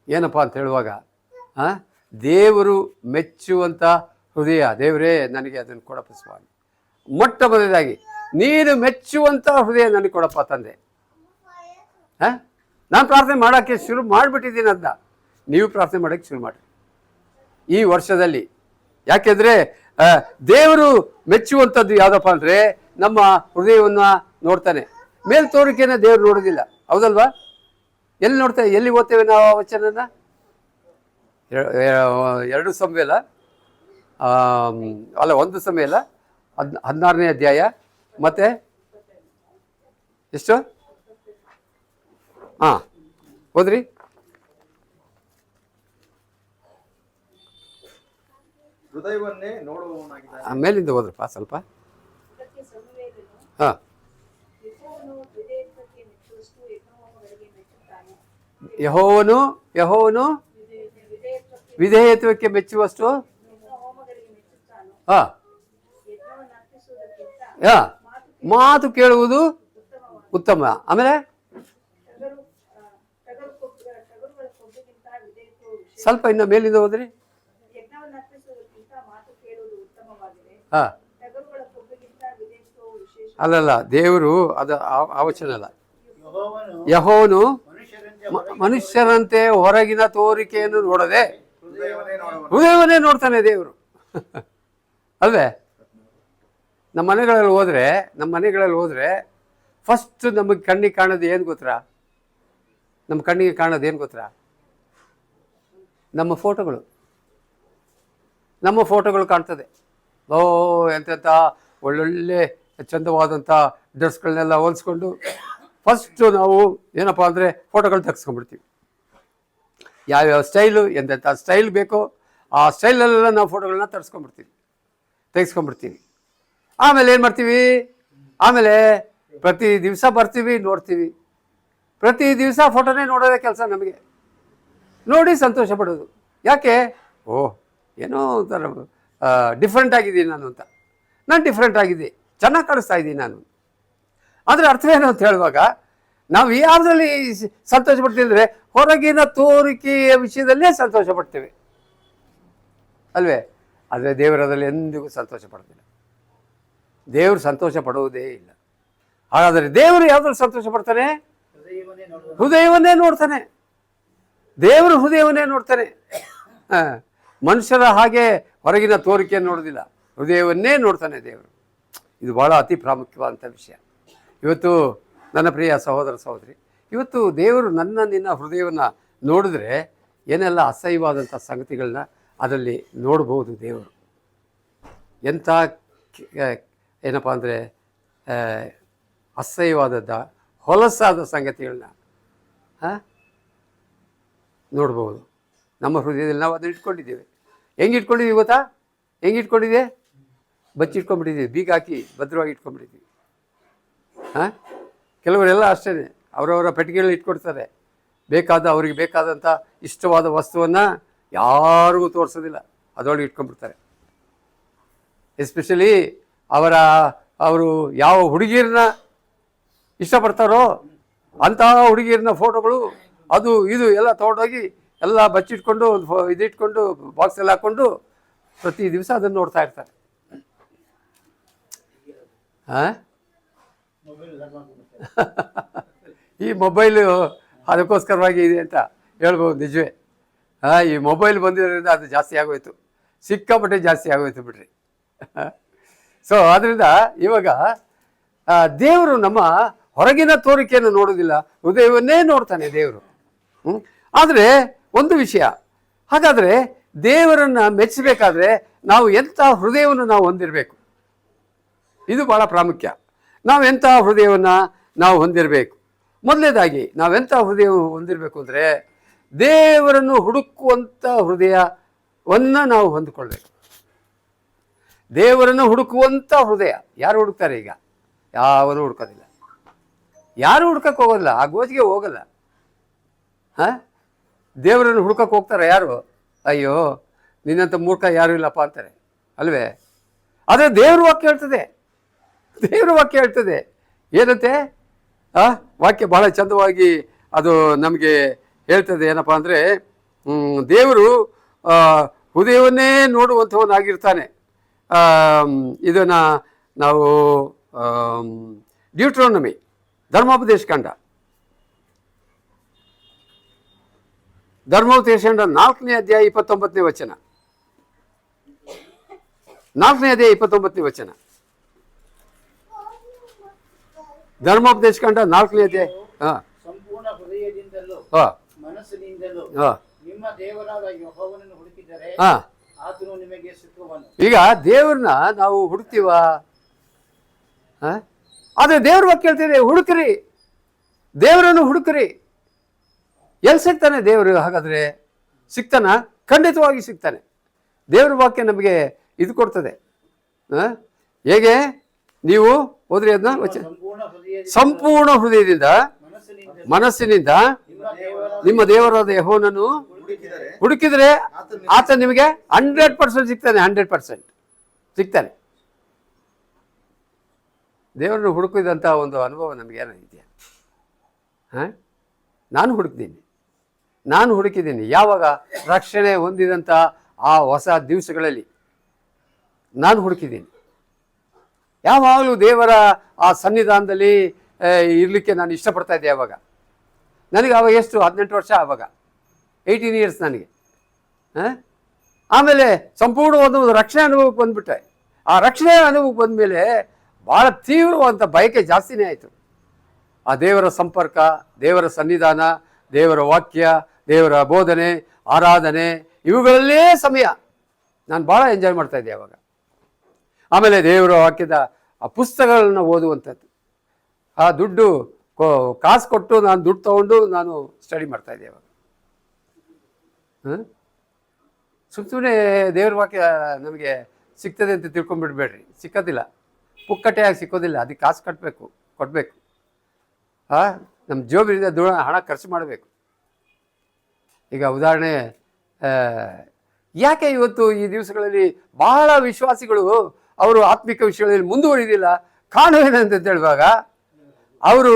ಏನಪ್ಪ ಅಂತ ಹೇಳುವಾಗ, ದೇವರು ಮೆಚ್ಚುವಂಥ ಹೃದಯ, ದೇವರೇ ನನಗೆ ಅದನ್ನು ಕೊಡಪ್ಪ ಸ್ವಾಮಿ. ಮೊಟ್ಟ ಮೊದಲನೇದಾಗಿ ನೀನು ಮೆಚ್ಚುವಂಥ ಹೃದಯ ನನಗೆ ಕೊಡಪ್ಪ ತಂದೆ. ನಾನು ಪ್ರಾರ್ಥನೆ ಮಾಡೋಕ್ಕೆ ಶುರು ಮಾಡಿಬಿಟ್ಟಿದ್ದೀನಿ ಅಂತ ನೀವು ಪ್ರಾರ್ಥನೆ ಮಾಡೋಕ್ಕೆ ಶುರು ಮಾಡಿ. ಈ ವರ್ಷದಲ್ಲಿ ಯಾಕೆಂದರೆ ದೇವರು ಮೆಚ್ಚುವಂಥದ್ದು ಯಾವುದಪ್ಪ ಅಂದರೆ ನಮ್ಮ ಹೃದಯವನ್ನು ನೋಡ್ತಾನೆ. ಮೇಲ್ತೋರಿಕೆನ ದೇವರು ನೋಡೋದಿಲ್ಲ, ಹೌದಲ್ವಾ? ಎಲ್ಲಿ ನೋಡ್ತೇವೆ, ಎಲ್ಲಿ ಓದ್ತೇವೆ ನಾವು ಆ ವಚನನ? 2 ಸಮುವೇಲ ಅಲ್ಲ 1 ಸಮುವೇಲ 16ನೇ ಅಧ್ಯಾಯ ಮತ್ತೆ ಎಷ್ಟು? ಹಾಂ, ಹೋದ್ರಿ? ಹೃದಯವನ್ನೇ ನೋಡುವವನಾಗಿದ್ದಾನೆ. ಮೇಲಿಂದ ಹೋದ್ರಪ್ಪ ಸ್ವಲ್ಪ. ಹಾಂ, ಯೆಹೋವನು ವಿಧೇಯತ್ವಕ್ಕೆ ಮೆಚ್ಚುವಷ್ಟು ಹಾಂ ಮಾತು ಕೇಳುವುದು ಉತ್ತಮ. ಆಮೇಲೆ ಸ್ವಲ್ಪ ಇನ್ನು ಮೇಲಿಂದ ಹೋದ್ರಿ. ಹಾಂ, ಅಲ್ಲಲ್ಲ, ದೇವರು ಅದು ಆವಚನ ಅಲ್ಲ. ಯೆಹೋವನು ಮನುಷ್ಯರಂತೆ ಹೊರಗಿನ ತೋರಿಕೆಯನ್ನು ನೋಡದೆ ಹೃದಯವನ್ನೇ ನೋಡ್ತಾನೆ ದೇವರು. ಅಲ್ವೇ? ನಮ್ಮ ಮನೆಗಳಲ್ಲಿ ಹೋದ್ರೆ ಫಸ್ಟ್ ನಮಗೆ ಕಣ್ಣಿಗೆ ಕಾಣೋದು ಏನು ಗೊತ್ತಾ? ನಮ್ಮ ಕಣ್ಣಿಗೆ ಕಾಣೋದು ಏನು ಗೊತ್ತಾ? ನಮ್ಮ ಫೋಟೋಗಳು ಕಾಣ್ತದೆ. ಓ, ಎಂತೆಂಥ ಒಳ್ಳೊಳ್ಳೆ ಚಂದವಾದಂಥ ಡ್ರೆಸ್ಗಳನ್ನೆಲ್ಲ ಹೋಲಿಸ್ಕೊಂಡು ಫಸ್ಟು ನಾವು ಏನಪ್ಪ ಅಂದರೆ ಫೋಟೋಗಳು ತೆಗೆಸ್ಕೊಂಡ್ಬಿಡ್ತೀವಿ. ಯಾವ್ಯಾವ ಸ್ಟೈಲು, ಎಂತೆಂಥ ಸ್ಟೈಲ್ ಬೇಕೋ ಆ ಸ್ಟೈಲಲ್ಲೆಲ್ಲ ನಾವು ಫೋಟೋಗಳನ್ನ ತೆಗೆಸ್ಕೊಂಡ್ಬಿಡ್ತೀವಿ. ಆಮೇಲೆ ಏನು ಮಾಡ್ತೀವಿ? ಆಮೇಲೆ ಪ್ರತಿ ದಿವಸ ಬರ್ತೀವಿ, ನೋಡ್ತೀವಿ. ಪ್ರತಿ ದಿವಸ ಫೋಟೋನೇ ನೋಡೋದೇ ಕೆಲಸ ನಮಗೆ. ನೋಡಿ ಸಂತೋಷ ಪಡೋದು. ಯಾಕೆ? ಓಹ್, ಏನೋ ಒಂಥರ ಡಿಫ್ರೆಂಟ್ ಆಗಿದ್ದೀನಿ ನಾನು ಅಂತ. ನಾನು ಡಿಫ್ರೆಂಟ್ ಆಗಿದ್ದೆ, ಚೆನ್ನಾಗಿ ಕಾಣಿಸ್ತಾ ಇದ್ದೀನಿ ನಾನು. ಆದರೆ ಅರ್ಥವೇನು ಅಂತ ಹೇಳುವಾಗ ನಾವು ಯಾವುದರಲ್ಲಿ ಸಂತೋಷ ಪಡ್ತೀವಿ ಅಂದರೆ ಹೊರಗಿನ ತೋರಿಕೆಯ ವಿಷಯದಲ್ಲೇ ಸಂತೋಷ ಪಡ್ತೇವೆ, ಅಲ್ವೇ? ಆದರೆ ದೇವರದಲ್ಲಿ ಎಂದಿಗೂ ಸಂತೋಷ ಪಡೋದಿಲ್ಲ. ದೇವರು ಸಂತೋಷ ಪಡುವುದೇ ಇಲ್ಲ. ಹಾಗಾದರೆ ದೇವರು ಯಾವುದ್ರಲ್ಲಿ ಸಂತೋಷ ಪಡ್ತಾನೆ? ಹೃದಯವನ್ನೇ ನೋಡ್ತಾನೆ. ದೇವರು ಹೃದಯವನ್ನೇ ನೋಡ್ತಾನೆ. ಮನುಷ್ಯರ ಹಾಗೆ ಹೊರಗಿನ ತೋರಿಕೆಯನ್ನು ನೋಡೋದಿಲ್ಲ, ಹೃದಯವನ್ನೇ ನೋಡ್ತಾನೆ ದೇವರು. ಇದು ಭಾಳ ಅತಿ ಪ್ರಾಮುಖ್ಯವಾದಂಥ ವಿಷಯ. ಇವತ್ತು ನನ್ನ ಪ್ರಿಯ ಸಹೋದರ ಸಹೋದರಿ, ಇವತ್ತು ದೇವರು ನಿನ್ನ ಹೃದಯವನ್ನು ನೋಡಿದ್ರೆ ಏನೆಲ್ಲ ಅಸಹ್ಯವಾದಂಥ ಸಂಗತಿಗಳನ್ನ ಅದರಲ್ಲಿ ನೋಡ್ಬೋದು ದೇವರು. ಎಂಥ ಏನಪ್ಪ ಅಂದರೆ ಅಸಹ್ಯವಾದದ್ದ ಹೊಲಸಾದ ಸಂಗತಿಗಳನ್ನ ನೋಡ್ಬೋದು ನಮ್ಮ ಹೃದಯದಲ್ಲಿ. ನಾವು ಅದನ್ನು ಇಟ್ಕೊಂಡಿದ್ದೇವೆ. ಹೆಂಗೆ ಇಟ್ಕೊಂಡಿದ್ದೀವಿ ಗೊತ್ತಾ? ಹೆಂಗೆ ಇಟ್ಕೊಂಡಿದೆ? ಬಚ್ಚಿಟ್ಕೊಂಡ್ಬಿಟ್ಟಿದ್ದೀವಿ, ಬೀಗ ಹಾಕಿ ಭದ್ರವಾಗಿ ಇಟ್ಕೊಂಡ್ಬಿಟ್ಟಿದ್ದೀವಿ. ಕೆಲವರೆಲ್ಲ ಅಷ್ಟೇ, ಅವರವರ ಪೆಟ್ಟಿಗೆಗಳು ಇಟ್ಕೊಡ್ತಾರೆ. ಅವ್ರಿಗೆ ಬೇಕಾದಂಥ ಇಷ್ಟವಾದ ವಸ್ತುವನ್ನು ಯಾರಿಗೂ ತೋರಿಸೋದಿಲ್ಲ, ಅದರೊಳಗೆ ಇಟ್ಕೊಂಡ್ಬಿಡ್ತಾರೆ. ಎಸ್ಪೆಷಲಿ ಅವರು ಯಾವ ಹುಡುಗಿಯರನ್ನ ಇಷ್ಟಪಡ್ತಾರೋ ಅಂತಹ ಹುಡುಗಿಯರನ್ನ ಫೋಟೋಗಳು ಅದು ಇದು ಎಲ್ಲ ತೊಗೊಂಡೋಗಿ ಎಲ್ಲ ಬಚ್ಚಿಟ್ಕೊಂಡು ಇದಿಟ್ಕೊಂಡು ಬಾಕ್ಸಲ್ಲಿ ಹಾಕ್ಕೊಂಡು ಪ್ರತಿ ದಿವಸ ಅದನ್ನು ನೋಡ್ತಾ ಇರ್ತಾರೆ. ಈ ಮೊಬೈಲು ಅದಕ್ಕೋಸ್ಕರವಾಗಿ ಇದೆ ಅಂತ ಹೇಳ್ಬೋದು, ನಿಜವೇ. ಈ ಮೊಬೈಲ್ ಬಂದಿರೋದ್ರಿಂದ ಅದು ಜಾಸ್ತಿ ಆಗೋಯ್ತು, ಸಿಕ್ಕಾಪಟ್ಟೆ ಜಾಸ್ತಿ ಆಗೋಯ್ತು ಬಿಡ್ರಿ. ಸೊ ಅದರಿಂದ ಇವಾಗ ದೇವರು ನಮ್ಮ ಹೊರಗಿನ ತೋರಿಕೆಯನ್ನು ನೋಡೋದಿಲ್ಲ, ಹೃದಯವನ್ನೇ ನೋಡ್ತಾನೆ ದೇವರು. ಆದರೆ ಒಂದು ವಿಷಯ, ಹಾಗಾದರೆ ದೇವರನ್ನು ಮೆಚ್ಚಬೇಕಾದ್ರೆ ನಾವು ಎಂಥ ಹೃದಯವನ್ನು ನಾವು ಹೊಂದಿರಬೇಕು? ಇದು ಭಾಳ ಪ್ರಾಮುಖ್ಯ. ನಾವೆಂಥ ಹೃದಯವನ್ನು ನಾವು ಹೊಂದಿರಬೇಕು? ಮೊದಲನೇದಾಗಿ ನಾವೆಂಥ ಹೃದಯ ಹೊಂದಿರಬೇಕು ಅಂದರೆ ದೇವರನ್ನು ಹುಡುಕುವಂಥ ಹೃದಯವನ್ನು ನಾವು ಹೊಂದಿಕೊಳ್ಬೇಕು. ದೇವರನ್ನು ಹುಡುಕುವಂಥ ಹೃದಯ ಯಾರು ಹುಡುಕ್ತಾರೆ? ಈಗ ಯಾವನು ಹುಡ್ಕೋದಿಲ್ಲ, ಯಾರು ಹುಡ್ಕಕ್ಕೆ ಹೋಗೋದಿಲ್ಲ, ಆ ಗೋಜಿಗೆ ಹೋಗಲ್ಲ. ದೇವರನ್ನು ಹುಡ್ಕಕ್ಕೆ ಹೋಗ್ತಾರೆ ಯಾರು? ಅಯ್ಯೋ ನಿನ್ನಂಥ ಮೂರ್ಖ ಯಾರೂ ಇಲ್ಲಪ್ಪ ಅಂತಾರೆ, ಅಲ್ವೇ? ಆದರೆ ದೇವ್ರ ವಾಕ್ಯ ಹೇಳ್ತದೆ, ಏನಂತೆ? ವಾಕ್ಯ ಬಹಳ ಚಂದವಾಗಿ ಅದು ನಮಗೆ ಹೇಳ್ತದೆ. ಏನಪ್ಪ ಅಂದರೆ ದೇವರು ಹೃದಯವನ್ನೇ ನೋಡುವಂಥವನಾಗಿರ್ತಾನೆ. ಇದನ್ನು ನಾವು ಡ್ಯೂಟ್ರೋನಮಿ ಧರ್ಮೋಪದೇಶ ಕಂಡ 4ನೇ ಅಧ್ಯಾಯ 29ನೇ ವಚನ. 4ನೇ ಅಧ್ಯಾಯ 29ನೇ ವಚನ. ಧರ್ಮೋಪದೇಶ ಕಂಡ 4ನೇ ಅಧ್ಯಾಯ. ಸಂಪೂರ್ಣ ಹೃದಯದಿಂದಲೂ ಮನಸ್ಸಿನಿಂದಲೂ ನಿಮ್ಮ ದೇವರಾದ ಯೆಹೋವನನ್ನು ಹುಡುಕಿದರೆ ಆತನು ನಿಮಗೆ ಸಿಕ್ಕುವನು. ಈಗ ದೇವ್ರನ್ನ ನಾವು ಹುಡುಕ್ತೀವ? ಆದ್ರೆ ದೇವ್ರ ವಾಕ್ಯ ಹೇಳ್ತಿದೆ, ಹುಡುಕ್ರಿ, ದೇವರನ್ನು ಹುಡುಕ್ರಿ. ಎಲ್ಲಿ ಸಿಗ್ತಾನೆ ದೇವರು? ಹಾಗಾದ್ರೆ ಸಿಗ್ತಾನ? ಖಂಡಿತವಾಗಿ ಸಿಗ್ತಾನೆ. ದೇವ್ರ ವಾಕ್ಯ ನಮಗೆ ಇದು ಕೊಡ್ತದೆ. ಹೇಗೆ? ನೀವು ಓದ್ರಿ ಅದನ್ನ. ಸಂಪೂರ್ಣ ಹೃದಯದಿಂದ ಮನಸ್ಸಿನಿಂದ ನಿಮ್ಮ ದೇವರಾದ ಯೆಹೋವನನ್ನು ಹುಡುಕಿದ್ರೆ ಆತ ನಿಮಗೆ 100% ಸಿಗ್ತಾನೆ. 100% ಸಿಗ್ತಾನೆ. ದೇವರನ್ನು ಹುಡುಕಿದಂಥ ಒಂದು ಅನುಭವ ನಮಗೆ ಏನಿದೆಯಾ? ನಾನು ಹುಡುಕಿದ್ದೀನಿ. ಯಾವಾಗ? ರಕ್ಷಣೆ ಹೊಂದಿದಂಥ ಆ ಹೊಸ ದಿವಸಗಳಲ್ಲಿ ನಾನು ಹುಡುಕಿದ್ದೀನಿ. ಯಾವಾಗಲೂ ದೇವರ ಆ ಸನ್ನಿಧಾನದಲ್ಲಿ ಇರಲಿಕ್ಕೆ ನಾನು ಇಷ್ಟಪಡ್ತಾ ಇದ್ದೆ. ಯಾವಾಗ ನನಗೆ ಆವಾಗ ಎಷ್ಟು? 18 ವರ್ಷ, ಆವಾಗ 18 ಇಯರ್ಸ್ ನನಗೆ. ಆಮೇಲೆ ಸಂಪೂರ್ಣವಾದ ಒಂದು ರಕ್ಷಣೆ ಅನುಭವಕ್ಕೆ ಬಂದುಬಿಟ್ಟೆ. ಆ ರಕ್ಷಣೆ ಅನುಭವಕ್ಕೆ ಬಂದಮೇಲೆ ಭಾಳ ತೀವ್ರವಾದಂಥ ಬಯಕೆ ಜಾಸ್ತಿನೇ ಆಯಿತು. ಆ ದೇವರ ಸಂಪರ್ಕ, ದೇವರ ಸನ್ನಿಧಾನ, ದೇವರ ವಾಕ್ಯ, ದೇವರ ಬೋಧನೆ, ಆರಾಧನೆ, ಇವುಗಳಲ್ಲೇ ಸಮಯ ನಾನು ಭಾಳ ಎಂಜಾಯ್ ಮಾಡ್ತಾ ಇದ್ದೆ ಆವಾಗ. ಆಮೇಲೆ ದೇವರ ವಾಕ್ಯದ ಆ ಪುಸ್ತಕಗಳನ್ನ ಓದುವಂಥದ್ದು. ಆ ದುಡ್ಡು ಕಾಸು ಕೊಟ್ಟು ನಾನು ದುಡ್ಡು ತೊಗೊಂಡು ನಾನು ಸ್ಟಡಿ ಮಾಡ್ತಾ ಇದ್ದೆ ಅವಾಗ. ಸುಮ್ಮನೆ ದೇವ್ರ ವಾಕ್ಯ ನಮಗೆ ಸಿಗ್ತದೆ ಅಂತ ತಿಳ್ಕೊಂಬಿಡ್ಬೇಡ್ರಿ. ಸಿಕ್ಕೋದಿಲ್ಲ, ಪುಕ್ಕಟೆಯಾಗಿ ಸಿಕ್ಕೋದಿಲ್ಲ. ಅದಕ್ಕೆ ಕಾಸು ಕೊಡಬೇಕು. ನಮ್ಮ ಜೋಬಿನಿಂದ ಹಣ ಖರ್ಚು ಮಾಡಬೇಕು. ಈಗ ಉದಾಹರಣೆ, ಯಾಕೆ ಇವತ್ತು ಈ ದಿವಸಗಳಲ್ಲಿ ಬಹಳ ವಿಶ್ವಾಸಿಗಳು ಅವರು ಆತ್ಮಿಕ ವಿಷಯಗಳಲ್ಲಿ ಮುಂದುವರಿದಿಲ್ಲ? ಕಾರಣವೇನಂತ ಹೇಳುವಾಗ ಅವರು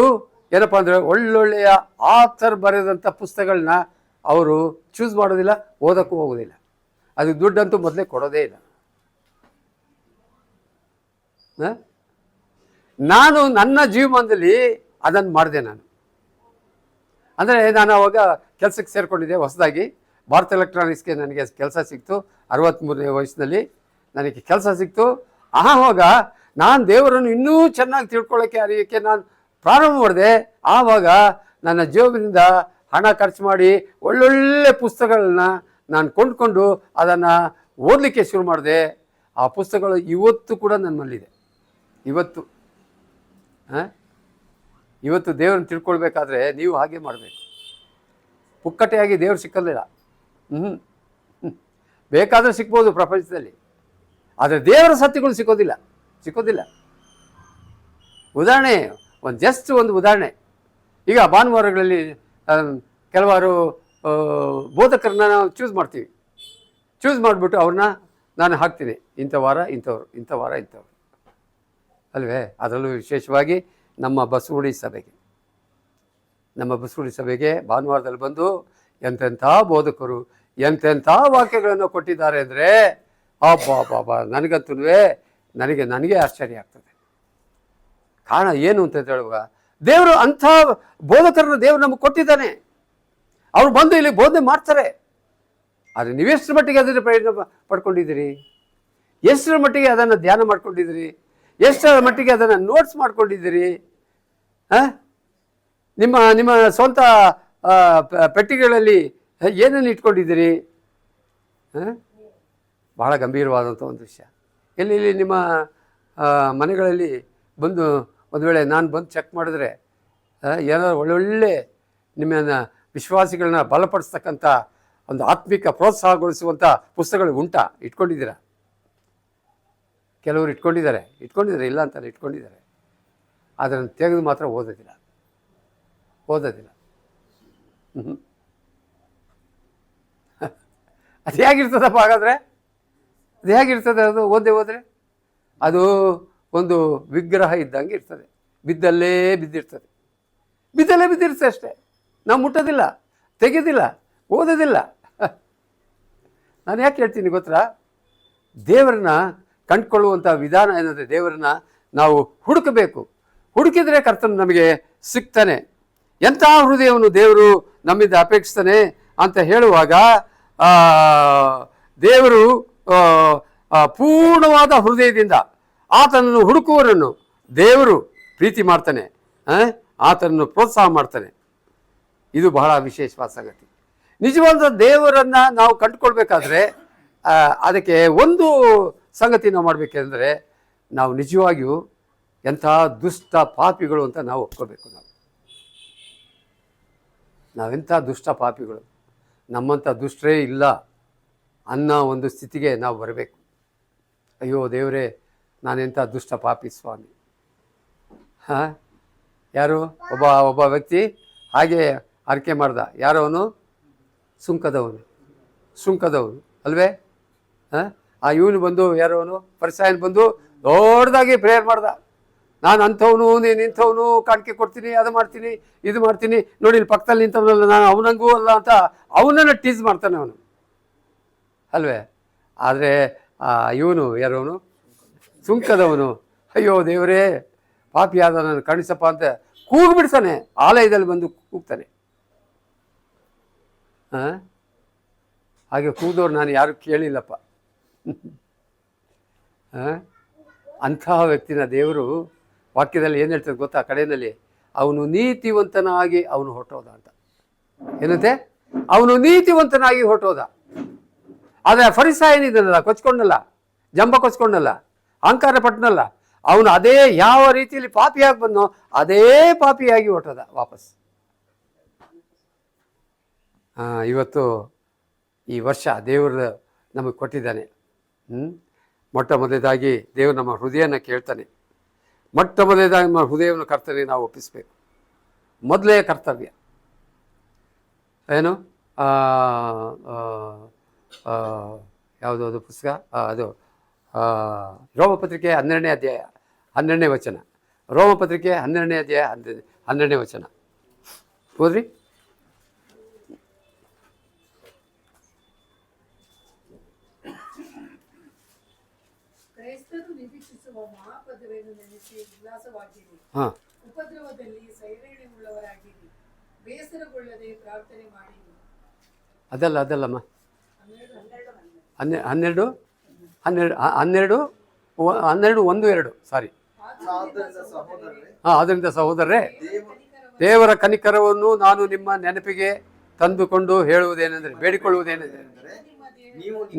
ಏನಪ್ಪ ಅಂದರೆ ಒಳ್ಳೊಳ್ಳೆಯ ಆಥರ್ ಬರೆದಂಥ ಪುಸ್ತಕಗಳನ್ನ ಅವರು ಚೂಸ್ ಮಾಡೋದಿಲ್ಲ, ಓದೋಕ್ಕೂ ಹೋಗೋದಿಲ್ಲ. ಅದಕ್ಕೆ ದುಡ್ಡಂತೂ ಮೊದಲೇ ಕೊಡೋದೇ ಇಲ್ಲ. ನಾನು ನನ್ನ ಜೀವಮಾನದಲ್ಲಿ ಅದನ್ನು ಮಾಡಿದೆ. ಅಂದರೆ ನಾನು ಅವಾಗ ಕೆಲಸಕ್ಕೆ ಸೇರಿಕೊಂಡಿದ್ದೆ ಹೊಸದಾಗಿ. ಭಾರತ್ ಎಲೆಕ್ಟ್ರಾನಿಕ್ಸ್ಗೆ ನನಗೆ ಕೆಲಸ ಸಿಕ್ತು. 63ನೇ ವಯಸ್ಸಿನಲ್ಲಿ ನನಗೆ ಕೆಲಸ ಸಿಕ್ತು. ಆವಾಗ ನಾನು ದೇವರನ್ನು ಇನ್ನೂ ಚೆನ್ನಾಗಿ ತಿಳ್ಕೊಳ್ಳೋಕ್ಕೆ ಅರಿಯೋಕ್ಕೆ ನಾನು ಪ್ರಾರಂಭ ಮಾಡಿದೆ. ಆವಾಗ ನನ್ನ ಜೇಬಿನಿಂದ ಹಣ ಖರ್ಚು ಮಾಡಿ ಒಳ್ಳೊಳ್ಳೆ ಪುಸ್ತಕಗಳನ್ನ ನಾನು ಕೊಂಡ್ಕೊಂಡು ಅದನ್ನು ಓದಲಿಕ್ಕೆ ಶುರು ಮಾಡಿದೆ. ಆ ಪುಸ್ತಕಗಳು ಇವತ್ತು ಕೂಡ ನನ್ನಲ್ಲಿದೆ. ಇವತ್ತು ದೇವ್ರನ್ನ ತಿಳ್ಕೊಳ್ಬೇಕಾದ್ರೆ ನೀವು ಹಾಗೆ ಮಾಡಬೇಕು. ಪುಕ್ಕಟೆಯಾಗಿ ದೇವ್ರು ಸಿಕ್ಕಲಿಲ್ಲ. ಬೇಕಾದರೆ ಸಿಗ್ಬೋದು ಪ್ರಪಂಚದಲ್ಲಿ, ಆದರೆ ದೇವರ ಸತ್ಯಗಳು ಸಿಕ್ಕೋದಿಲ್ಲ. ಉದಾಹರಣೆ, ಒಂದು ಉದಾಹರಣೆ. ಈಗ ಭಾನುವಾರಗಳಲ್ಲಿ ಕೆಲವಾರು ಬೋಧಕರನ್ನ ನಾವು ಚೂಸ್ ಮಾಡ್ತೀವಿ. ಚೂಸ್ ಮಾಡಿಬಿಟ್ಟು ಅವ್ರನ್ನ ನಾನು ಹಾಕ್ತೀನಿ, ಇಂಥ ವಾರ ಇಂಥವ್ರು ಅಲ್ವೇ? ಅದರಲ್ಲೂ ವಿಶೇಷವಾಗಿ ನಮ್ಮ ಬಸವಡಿ ಸಭೆಗೆ ಭಾನುವಾರದಲ್ಲಿ ಬಂದು ಎಂತೆಂಥ ಬೋಧಕರು ಎಂತೆಂಥ ವಾಕ್ಯಗಳನ್ನು ಕೊಟ್ಟಿದ್ದಾರೆ ಅಂದರೆ ಅಬ್ಬಾ ನನಗಂತೂ ನನಗೆ ಆಶ್ಚರ್ಯ ಆಗ್ತದೆ. ಕಾರಣ ಏನು ಅಂತ ಹೇಳುವಾಗ, ದೇವರು ಅಂಥ ಬೋಧಕರನ್ನು ದೇವರು ನಮಗೆ ಕೊಟ್ಟಿದ್ದಾನೆ. ಅವ್ರು ಬಂದು ಇಲ್ಲಿ ಬೋಧನೆ ಮಾಡ್ತಾರೆ. ಆದರೆ ನೀವೆಷ್ಟರ ಮಟ್ಟಿಗೆ ಅದನ್ನು ಪ್ರಯೋಜನ ಪಡ್ಕೊಂಡಿದ್ದೀರಿ? ಎಷ್ಟರ ಮಟ್ಟಿಗೆ ಅದನ್ನು ಧ್ಯಾನ ಮಾಡ್ಕೊಂಡಿದ್ದೀರಿ? ಎಷ್ಟರ ಮಟ್ಟಿಗೆ ಅದನ್ನು ನೋಟ್ಸ್ ಮಾಡ್ಕೊಂಡಿದ್ದೀರಿ? ನಿಮ್ಮ ಸ್ವಂತ ಪೆಟ್ಟಿಗೆಗಳಲ್ಲಿ ಏನನ್ನು ಇಟ್ಕೊಂಡಿದ್ದೀರಿ? ಬಹಳ ಗಂಭೀರವಾದಂಥ ಒಂದು ವಿಷಯ. ಇಲ್ಲಿ ನಿಮ್ಮ ಮನೆಗಳಲ್ಲಿ ಬಂದು ಒಂದು ವೇಳೆ ನಾನು ಬಂದು ಚೆಕ್ ಮಾಡಿದ್ರೆ ಏನಾದ್ರು ಒಳ್ಳೊಳ್ಳೆ ನಿಮ್ಮನ್ನು ವಿಶ್ವಾಸಿಗಳನ್ನ ಬಲಪಡಿಸ್ತಕ್ಕಂಥ ಒಂದು ಆತ್ಮಿಕ ಪ್ರೋತ್ಸಾಹಗೊಳಿಸುವಂಥ ಪುಸ್ತಕಗಳು ಉಂಟಾ? ಇಟ್ಕೊಂಡಿದ್ದೀರಾ? ಕೆಲವರು ಇಟ್ಕೊಂಡಿದ್ದಾರೆ, ಇಲ್ಲ ಅಂತಾರೆ, ಇಟ್ಕೊಂಡಿದ್ದಾರೆ. ಅದನ್ನು ತೆಗೆದು ಮಾತ್ರ ಓದೋದಿಲ್ಲ. ಅದು ಹೇಗಿರ್ತದಪ್ಪ? ಹಾಗಾದರೆ ಅದು ಹೇಗಿರ್ತದೆ? ಅದು ಹೋದರೆ ಅದು ಒಂದು ವಿಗ್ರಹ ಇದ್ದಂಗೆ ಇರ್ತದೆ. ಬಿದ್ದಲ್ಲೇ ಬಿದ್ದಿರ್ತದೆ ಅಷ್ಟೇ. ನಾವು ಮುಟ್ಟೋದಿಲ್ಲ, ತೆಗೆಯೋದಿಲ್ಲ, ಓದೋದಿಲ್ಲ. ನಾನು ಯಾಕೆ ಹೇಳ್ತೀನಿ ಗೊತ್ತಾ? ದೇವರನ್ನ ಕಂಡುಕೊಳ್ಳುವಂಥ ವಿಧಾನ ಏನಂದರೆ, ದೇವರನ್ನ ನಾವು ಹುಡುಕಬೇಕು. ಹುಡುಕಿದರೆ ಕರ್ತನು ನಮಗೆ ಸಿಗ್ತಾನೆ. ಎಂಥ ಹೃದಯವನ್ನು ದೇವರು ನಮ್ಮಿಂದ ಅಪೇಕ್ಷಿಸ್ತಾನೆ ಅಂತ ಹೇಳುವಾಗ, ದೇವರು ಪೂರ್ಣವಾದ ಹೃದಯದಿಂದ ಆತನನ್ನು ಹುಡುಕುವವರನ್ನು ದೇವರು ಪ್ರೀತಿ ಮಾಡ್ತಾನೆ, ಆತನನ್ನು ಪ್ರೋತ್ಸಾಹ ಮಾಡ್ತಾನೆ. ಇದು ಬಹಳ ವಿಶೇಷವಾದ ಸಂಗತಿ. ನಿಜವಾದ ದೇವರನ್ನು ನಾವು ಕಂಡುಕೊಳ್ಬೇಕಾದ್ರೆ ಅದಕ್ಕೆ ಒಂದು ಸಂಗತಿ ನಾವು ಮಾಡಬೇಕೆಂದರೆ, ನಾವು ನಿಜವಾಗಿಯೂ ಎಂಥ ದುಷ್ಟ ಪಾಪಿಗಳು ಅಂತ ನಾವು ಒಪ್ಕೋಬೇಕು. ನಾವೆಂಥ ದುಷ್ಟ ಪಾಪಿಗಳು, ನಮ್ಮಂಥ ದುಷ್ಟರೇ ಇಲ್ಲ ಅನ್ನೋ ಒಂದು ಸ್ಥಿತಿಗೆ ನಾವು ಬರಬೇಕು. ಅಯ್ಯೋ ದೇವರೇ, ನಾನೆಂಥ ದುಷ್ಟ ಪಾಪಿ ಸ್ವಾಮಿ. ಯಾರು ಒಬ್ಬ ವ್ಯಕ್ತಿ ಹಾಗೆ ಅರಿಕೆ ಮಾಡ್ದ. ಯಾರವನು? ಸುಂಕದವನು ಅಲ್ವೇ? ಇವನು ಬಂದು ಯಾರವನು? ಫರಿಸಾಯನ್ ಬಂದು ದೊಡ್ಡದಾಗಿ ಪ್ರೇಯರ್ ಮಾಡ್ದ. ನಾನು ಅಂಥವನು, ನೀನು ಇಂಥವನು, ಕಾಣಿಕೆ ಕೊಡ್ತೀನಿ, ಅದು ಮಾಡ್ತೀನಿ, ಇದು ಮಾಡ್ತೀನಿ, ನೋಡಿ ಇಲ್ಲಿ ಪಕ್ಕದಲ್ಲಿ ನಿಂತವನಲ್ಲ, ನಾನು ಅವನಂಗೂ ಅಲ್ಲ ಅಂತ ಅವನನ್ನು ಟೀಸ್ ಮಾಡ್ತಾನೆ ಅವನು ಅಲ್ವೇ? ಆದರೆ ಇವನು ಯಾರವನು? ಸುಂಕದವನು, ಅಯ್ಯೋ ದೇವರೇ, ಪಾಪಿಯಾದ ನಾನು ಕಣಿಸಪ್ಪ ಅಂತ ಕೂಗ್ಬಿಡ್ತಾನೆ. ಆಲಯದಲ್ಲಿ ಬಂದು ಕೂಗ್ತಾನೆ. ಹಾಗೆ ಕೂದೋರು ನಾನು ಯಾರು ಕೇಳಿಲ್ಲಪ್ಪ. ಅಂತಹ ವ್ಯಕ್ತಿನ ದೇವರು ವಾಕ್ಯದಲ್ಲಿ ಏನು ಹೇಳ್ತಾರೆ ಗೊತ್ತಾ? ಕಡೆಯಲ್ಲಿ ಅವನು ನೀತಿವಂತನಾಗಿ ಅವನು ಹೊರಟೋದ ಅಂತ. ಏನಂತೆ? ಅವನು ನೀತಿವಂತನಾಗಿ ಹೊರಟೋದ. ಆದರೆ ಫರಿಸಾಯನಿದನಲ್ಲ, ಕೊಚ್ಕೊಂಡಲ್ಲ, ಜಂಬ ಕೊಚ್ಕೊಂಡಲ್ಲ, ಅಹಂಕಾರ ಪಟ್ಟನಲ್ಲ, ಅವನು ಅದೇ ಯಾವ ರೀತಿಯಲ್ಲಿ ಪಾಪಿಯಾಗಿ ಬಂದೋ ಅದೇ ಪಾಪಿಯಾಗಿ ಹೊರಟೋದ ವಾಪಸ್. ಇವತ್ತು ಈ ವರ್ಷ ದೇವರು ನಮಗೆ ಕೊಟ್ಟಿದ್ದಾನೆ. ಮೊಟ್ಟ ಮೊದಲೇದಾಗಿ ದೇವರು ನಮ್ಮ ಹೃದಯನ ಕೇಳ್ತಾನೆ. ಮೊಟ್ಟ ಮೊದಲೇದಾಗಿ ನಮ್ಮ ಹೃದಯವನ್ನು ಕರ್ತವ್ಯ ನಾವು ಒಪ್ಪಿಸಬೇಕು. ಮೊದಲೇ ಕರ್ತವ್ಯ ಏನು? ಯಾವುದೋ ಪುಸ್ತಕ, ಅದು ರೋಮಪತ್ರಿಕೆ 12ನೇ ಅಧ್ಯಾಯ 12ನೇ ವಚನ. ರೋಮಪತ್ರಿಕೆ 12ನೇ ಅಧ್ಯಾಯ 12ನೇ ವಚನ ಓದ್ರಿ. ಕ್ರೈಸ್ತರು ನಿರೀಕ್ಷಿಸುವ ಮಹಾಪದವಿಯನ್ನು ನೆನೆಸಿ ಉಲ್ಲಾಸವಾಗಿರಿ. ಉಪದ್ರವದಲ್ಲಿ ಸೈರಣೆ ಉಳ್ಳವರಾಗಿರಿ, ಬೇಸರಗೊಳ್ಳದೆ ಪ್ರಾರ್ಥನೆ ಮಾಡಿರಿ. ಅದಲ್ಲಮ್ಮ, 12:1-2 ಸಾರಿ. ಆದ್ದರಿಂದ ಸಹೋದರರೇ, ದೇವರ ಕನಿಕರವನ್ನು ನಾನು ನಿಮ್ಮ ನೆನಪಿಗೆ ತಂದುಕೊಂಡು ಹೇಳುವುದೇನೆಂದರೆ, ಬೇಡಿಕೊಳ್ಳುವುದೇನೆಂದರೆ,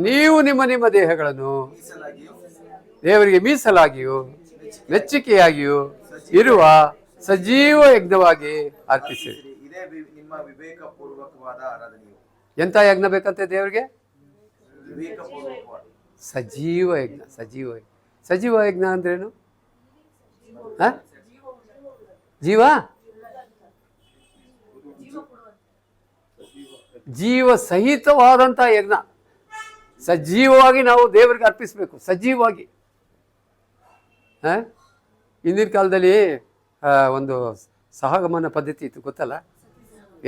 ನೀವು ನಿಮ್ಮ ದೇಹಗಳನ್ನು ದೇವರಿಗೆ ಮೀಸಲಾಗಿಯೂ ಮೆಚ್ಚುಗೆಯಾಗಿಯೂ ಇರುವ ಸಜೀವ ಯಜ್ಞವಾಗಿ ಅರ್ಪಿಸಿರಿ. ಎಂಥ ಯಜ್ಞ ಬೇಕಂತೆ ದೇವರಿಗೆ? ಸಜೀವ ಯಜ್ಞ. ಸಜೀವ ಯಜ್ಞ ಅಂದ್ರೇನು? ಜೀವ ಸಹಿತವಾದಂಥ ಯಜ್ಞ. ಸಜೀವವಾಗಿ ನಾವು ದೇವರಿಗೆ ಅರ್ಪಿಸಬೇಕು, ಸಜೀವವಾಗಿ. ಹಿಂದಿನ ಕಾಲದಲ್ಲಿ ಒಂದು ಸಹಗಮನ ಪದ್ಧತಿ ಇತ್ತು, ಗೊತ್ತಲ್ಲ?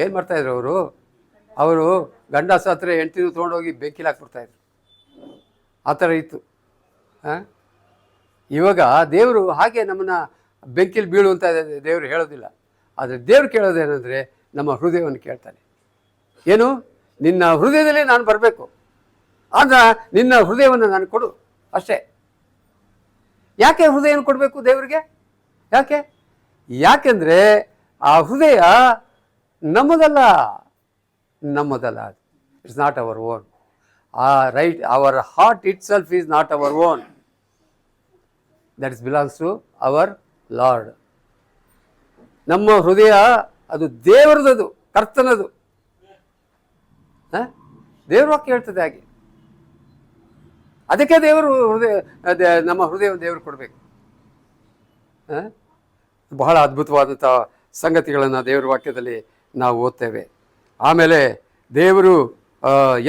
ಏನು ಮಾಡ್ತಾಯಿದ್ರು ಅವರು ಗಂಡ ಸತ್ರ ಹೆಂಡ್ತಿನೂ ತೊಗೊಂಡೋಗಿ ಬೆಂಕಿಲಿ ಹಾಕ್ಬಿಡ್ತಾಯಿದ್ರು. ಆ ಥರ ಇತ್ತು. ಇವಾಗ ದೇವರು ಹಾಗೆ ನಮ್ಮನ್ನು ಬೆಂಕಿಲಿ ಬೀಳು ಅಂತ ದೇವರು ಹೇಳೋದಿಲ್ಲ. ಆದರೆ ದೇವರು ಕೇಳೋದೇನೆಂದರೆ ನಮ್ಮ ಹೃದಯವನ್ನು ಕೇಳ್ತಾನೆ. ಏನು? ನಿನ್ನ ಹೃದಯದಲ್ಲಿ ನಾನು ಬರಬೇಕು, ಆದ್ರೆ ನಿನ್ನ ಹೃದಯವನ್ನು ನಾನು ಕೊಡು ಅಷ್ಟೇ. ಯಾಕೆ ಹೃದಯವನ್ನು ಕೊಡಬೇಕು ದೇವರಿಗೆ? ಯಾಕೆಂದರೆ ಆ ಹೃದಯ ನಮ್ಮದಲ್ಲ. It's not our own. Right, our heart itself is not our own. That is belongs to our lord. ನಮ್ಮ ಹೃದಯ ಅದು ದೇವರದದು, ಕರ್ತನದು. ದೇವ್ರ ವಾಕ್ಯ ಹೇಳ್ತದೆ ಹಾಗೆ. ಅದಕ್ಕೆ ದೇವರು ನಮ್ಮ ಹೃದಯವನ್ನು ದೇವರು ಕೊಡಬೇಕು. ಬಹಳ ಅದ್ಭುತವಾದಂಥ ಸಂಗತಿಗಳನ್ನು ದೇವರ ವಾಕ್ಯದಲ್ಲಿ ನಾವು ಓದ್ತೇವೆ. ಆಮೇಲೆ ದೇವರು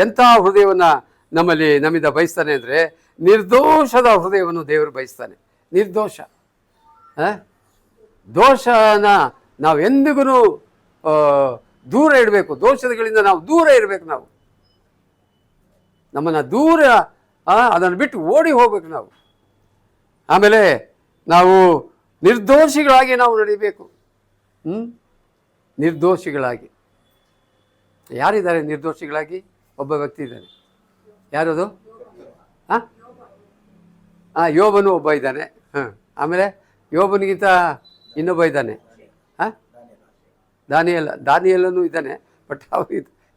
ಎಂಥ ಹೃದಯವನ್ನು ನಮ್ಮಿಂದ ಬಯಸ್ತಾನೆ ಅಂದರೆ, ನಿರ್ದೋಷದ ಹೃದಯವನ್ನು ದೇವರು ಬಯಸ್ತಾನೆ. ನಿರ್ದೋಷ. ದೋಷನ ನಾವು ಎಂದಿಗೂ ದೂರ ಇಡಬೇಕು. ದೋಷಗಳಿಂದ ನಾವು ದೂರ ಇರಬೇಕು. ನಾವು ನಮ್ಮನ್ನು ದೂರ ಅದನ್ನು ಬಿಟ್ಟು ಓಡಿ ಹೋಗ್ಬೇಕು ನಾವು. ಆಮೇಲೆ ನಾವು ನಿರ್ದೋಷಿಗಳಾಗಿ ನಾವು ನಡಿಬೇಕು. ನಿರ್ದೋಷಿಗಳಾಗಿ ಯಾರಿದ್ದಾರೆ? ನಿರ್ದೋಷಿಗಳಾಗಿ ಒಬ್ಬ ವ್ಯಕ್ತಿ ಇದ್ದಾನೆ. ಯಾರದು? ಯೋಬನು ಒಬ್ಬ ಇದ್ದಾನೆ. ಆಮೇಲೆ ಯೋಬನಿಗಿಂತ ಇನ್ನೊಬ್ಬ ಇದ್ದಾನೆ, ದಾನಿಯೇಲನು ಇದ್ದಾನೆ. ಬಟ್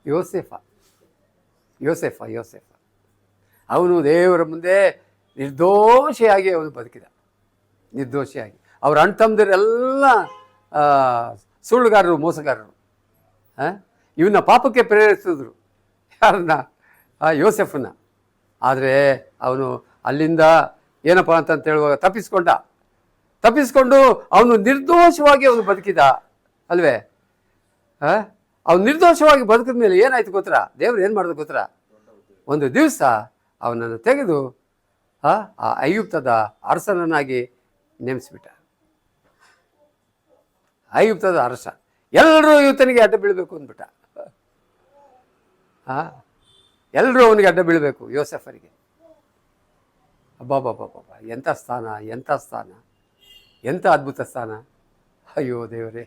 ಯೋಸೇಫ ಅವನು ದೇವರ ಮುಂದೆ ನಿರ್ದೋಷಿಯಾಗಿ ಅವನು ಬದುಕಿದ, ನಿರ್ದೋಷಿಯಾಗಿ. ಅವ್ರ ಅಣ್ಣ ತಮ್ಮದರೆಲ್ಲ ಸುಳ್ಳುಗಾರರು, ಮೋಸಗಾರರು. ಇವನ್ನ ಪಾಪಕ್ಕೆ ಪ್ರೇರೇಪಿಸಿದ್ರು, ಯಾರನ್ನ? ಯೋಸೆಫನ್ನ. ಆದರೆ ಅವನು ಅಲ್ಲಿಂದ ಏನಪ್ಪ ಅಂತ ಹೇಳುವಾಗ ತಪ್ಪಿಸ್ಕೊಂಡು ಅವನು ನಿರ್ದೋಷವಾಗಿ ಅವನು ಬದುಕಿದ ಅಲ್ವೇ? ಅವನು ನಿರ್ದೋಷವಾಗಿ ಬದುಕಿದ ಮೇಲೆ ಏನಾಯ್ತು ಗೊತ್ತಾ? ದೇವ್ರು ಏನು ಮಾಡಿದ್ರು ಗೊತ್ತಾ? ಒಂದು ದಿವಸ ಅವನನ್ನು ತೆಗೆದು ಆ ಐಗುಪ್ತದ ಅರಸನನ್ನಾಗಿ ನೇಮಿಸಿಬಿಟ್ಟ. ಐಗುಪ್ತದ ಅರಸ ಎಲ್ಲರೂ ಇವತ್ತನಿಗೆ ಅಡ್ಡ ಬೀಳಬೇಕು ಅಂದ್ಬಿಟ್ಟ. ಎಲ್ಲರೂ ಅವನಿಗೆ ಅಡ್ಡ ಬೀಳಬೇಕು, ಯೋಸೆಫರಿಗೆ. ಅಬ್ಬಾಬಾಬಾಬಾ, ಎಂಥ ಸ್ಥಾನ, ಎಂಥ ಅದ್ಭುತ ಸ್ಥಾನ. ಅಯ್ಯೋ ದೇವರೇ,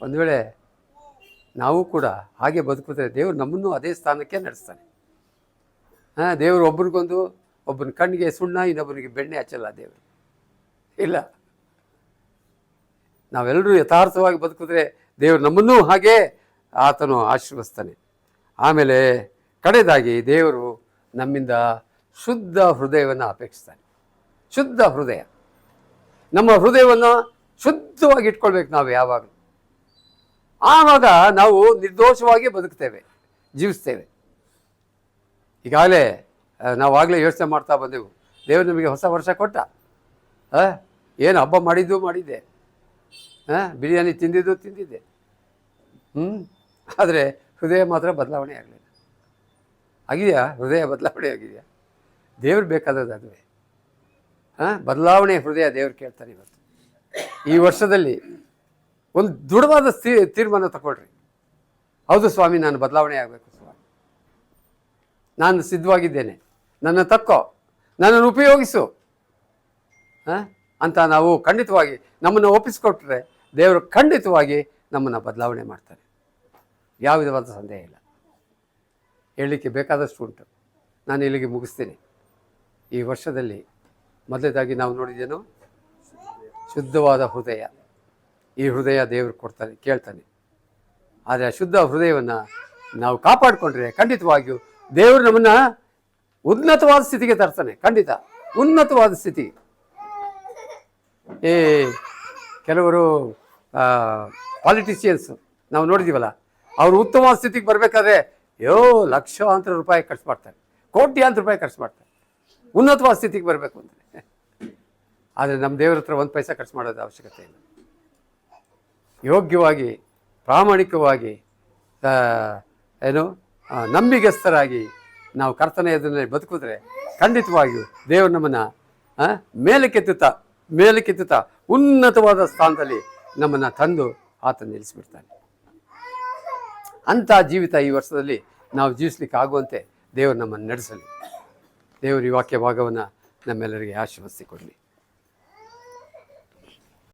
ಒಂದು ವೇಳೆ ನಾವು ಕೂಡ ಹಾಗೆ ಬದುಕಿದ್ರೆ ದೇವರು ನಮ್ಮನ್ನು ಅದೇ ಸ್ಥಾನಕ್ಕೆ ನಡೆಸ್ತಾನೆ. ದೇವರು ಒಬ್ಬನ ಕಣ್ಣಿಗೆ ಸುಣ್ಣ, ಇನ್ನೊಬ್ಬನಿಗೆ ಬೆಣ್ಣೆ ಹಚ್ಚಲ್ಲ ದೇವರು. ಇಲ್ಲ, ನಾವೆಲ್ಲರೂ ಯಥಾರ್ಥವಾಗಿ ಬದುಕಿದ್ರೆ ದೇವರು ನಮ್ಮನ್ನೂ ಹಾಗೆ ಆತನು ಆಶೀರ್ವದಿಸ್ತಾನೆ. ಆಮೇಲೆ ಕಡೆದಾಗಿ ದೇವರು ನಮ್ಮಿಂದ ಶುದ್ಧ ಹೃದಯವನ್ನು ಅಪೇಕ್ಷಿಸ್ತಾನೆ. ಶುದ್ಧ ಹೃದಯ, ನಮ್ಮ ಹೃದಯವನ್ನು ಶುದ್ಧವಾಗಿ ಇಟ್ಕೊಳ್ಬೇಕು ನಾವು ಯಾವಾಗಲೂ. ಆವಾಗ ನಾವು ನಿರ್ದೋಷವಾಗಿ ಬದುಕ್ತೇವೆ, ಜೀವಿಸ್ತೇವೆ. ಈಗಾಗಲೇ ನಾವಾಗಲೇ ಯೋಚನೆ ಮಾಡ್ತಾ ಬಂದೆವು, ದೇವರು ನಮಗೆ ಹೊಸ ವರ್ಷ ಕೊಟ್ಟ. ಏನು ಹಬ್ಬ ಮಾಡಿದ್ದೆ, ಬಿರಿಯಾನಿ ತಿಂದಿದ್ದೆ. ಆದರೆ ಹೃದಯ ಮಾತ್ರ ಬದಲಾವಣೆ ಆಗಲಿಲ್ಲ. ಆಗಿದೆಯಾ? ಹೃದಯ ಬದಲಾವಣೆ ಆಗಿದೆಯಾ? ದೇವ್ರು ಬೇಕಾದದ್ದು ಅದುವೇ. ಬದಲಾವಣೆ ಹೃದಯ ದೇವ್ರು ಕೇಳ್ತಾನೆ. ಇವತ್ತು ಈ ವರ್ಷದಲ್ಲಿ ಒಂದು ದೃಢವಾದ ತೀರ್ಮಾನ ತಗೊಳ್ರಿ. ಹೌದು ಸ್ವಾಮಿ, ನಾನು ಬದಲಾವಣೆ ಆಗಬೇಕು ಸ್ವಾಮಿ, ನಾನು ಸಿದ್ಧವಾಗಿದ್ದೇನೆ, ನನ್ನ ತಕ್ಕೋ, ನನ್ನನ್ನು ಉಪಯೋಗಿಸು ಅಂತ ನಾವು ಖಂಡಿತವಾಗಿ ನಮ್ಮನ್ನು ಒಪ್ಪಿಸಿಕೊಟ್ರೆ ದೇವರು ಖಂಡಿತವಾಗಿ ನಮ್ಮನ್ನು ಬದಲಾವಣೆ ಮಾಡ್ತಾರೆ. ಯಾವ ವಿಧವಾದ ಸಂದೇಹ ಇಲ್ಲ. ಹೇಳಲಿಕ್ಕೆ ಬೇಕಾದಷ್ಟು ಉಂಟು. ನಾನು ಇಲ್ಲಿಗೆ ಮುಗಿಸ್ತೀನಿ. ಈ ವರ್ಷದಲ್ಲಿ ಮೊದಲನೇದಾಗಿ ನಾವು ನೋಡಿದ್ದೇನು? ಶುದ್ಧವಾದ ಹೃದಯ. ಈ ಹೃದಯ ದೇವರು ಕೊಡ್ತಾನೆ, ಕೇಳ್ತಾನೆ. ಆದರೆ ಆ ಶುದ್ಧ ಹೃದಯವನ್ನು ನಾವು ಕಾಪಾಡಿಕೊಂಡ್ರೆ ಖಂಡಿತವಾಗಿಯೂ ದೇವರು ನಮ್ಮನ್ನು ಉನ್ನತವಾದ ಸ್ಥಿತಿಗೆ ತರ್ತಾನೆ. ಖಂಡಿತ ಉನ್ನತವಾದ ಸ್ಥಿತಿ. ಕೆಲವರು ಪಾಲಿಟಿಷಿಯನ್ಸ್ ನಾವು ನೋಡಿದ್ದೀವಲ್ಲ, ಅವರು ಉತ್ತಮವಾದ ಸ್ಥಿತಿಗೆ ಬರಬೇಕಾದ್ರೆ ಲಕ್ಷಾಂತರ ರೂಪಾಯಿ ಖರ್ಚು ಮಾಡ್ತಾರೆ, ಕೋಟ್ಯಾಂತರ ರೂಪಾಯಿ ಖರ್ಚು ಮಾಡ್ತಾರೆ ಉನ್ನತವಾದ ಸ್ಥಿತಿಗೆ ಬರಬೇಕು ಅಂದರೆ. ಆದರೆ ನಮ್ಮ ದೇವರ ಹತ್ರ ಒಂದು ಪೈಸಾ ಖರ್ಚು ಮಾಡೋದು ಅವಶ್ಯಕತೆ ಇಲ್ಲ. ಯೋಗ್ಯವಾಗಿ, ಪ್ರಾಮಾಣಿಕವಾಗಿ, ನಂಬಿಗಸ್ತರಾಗಿ ನಾವು ಕರ್ತನ ಎದುರಲ್ಲಿ ಬದುಕಿದ್ರೆ ಖಂಡಿತವಾಗಿಯೂ ದೇವರು ನಮ್ಮನ್ನು ಮೇಲಕ್ಕೆತ್ತುತ್ತಾ ಉನ್ನತವಾದ ಸ್ಥಾನದಲ್ಲಿ ನಮ್ಮನ್ನು ತಂದು ಆತ ನಿಲ್ಲಿಸಿಬಿಡ್ತಾನೆ. ಅಂಥ ಜೀವಿತ ಈ ವರ್ಷದಲ್ಲಿ ನಾವು ಜೀವಿಸ್ಲಿಕ್ಕೆ ಆಗುವಂತೆ ದೇವರು ನಮ್ಮನ್ನು ನಡೆಸಲಿ. ದೇವರು ಈ ವಾಕ್ಯ ಭಾಗವನ್ನು ನಮ್ಮೆಲ್ಲರಿಗೆ ಆಶೀರ್ವದಿಸಿಕೊಡಲಿ.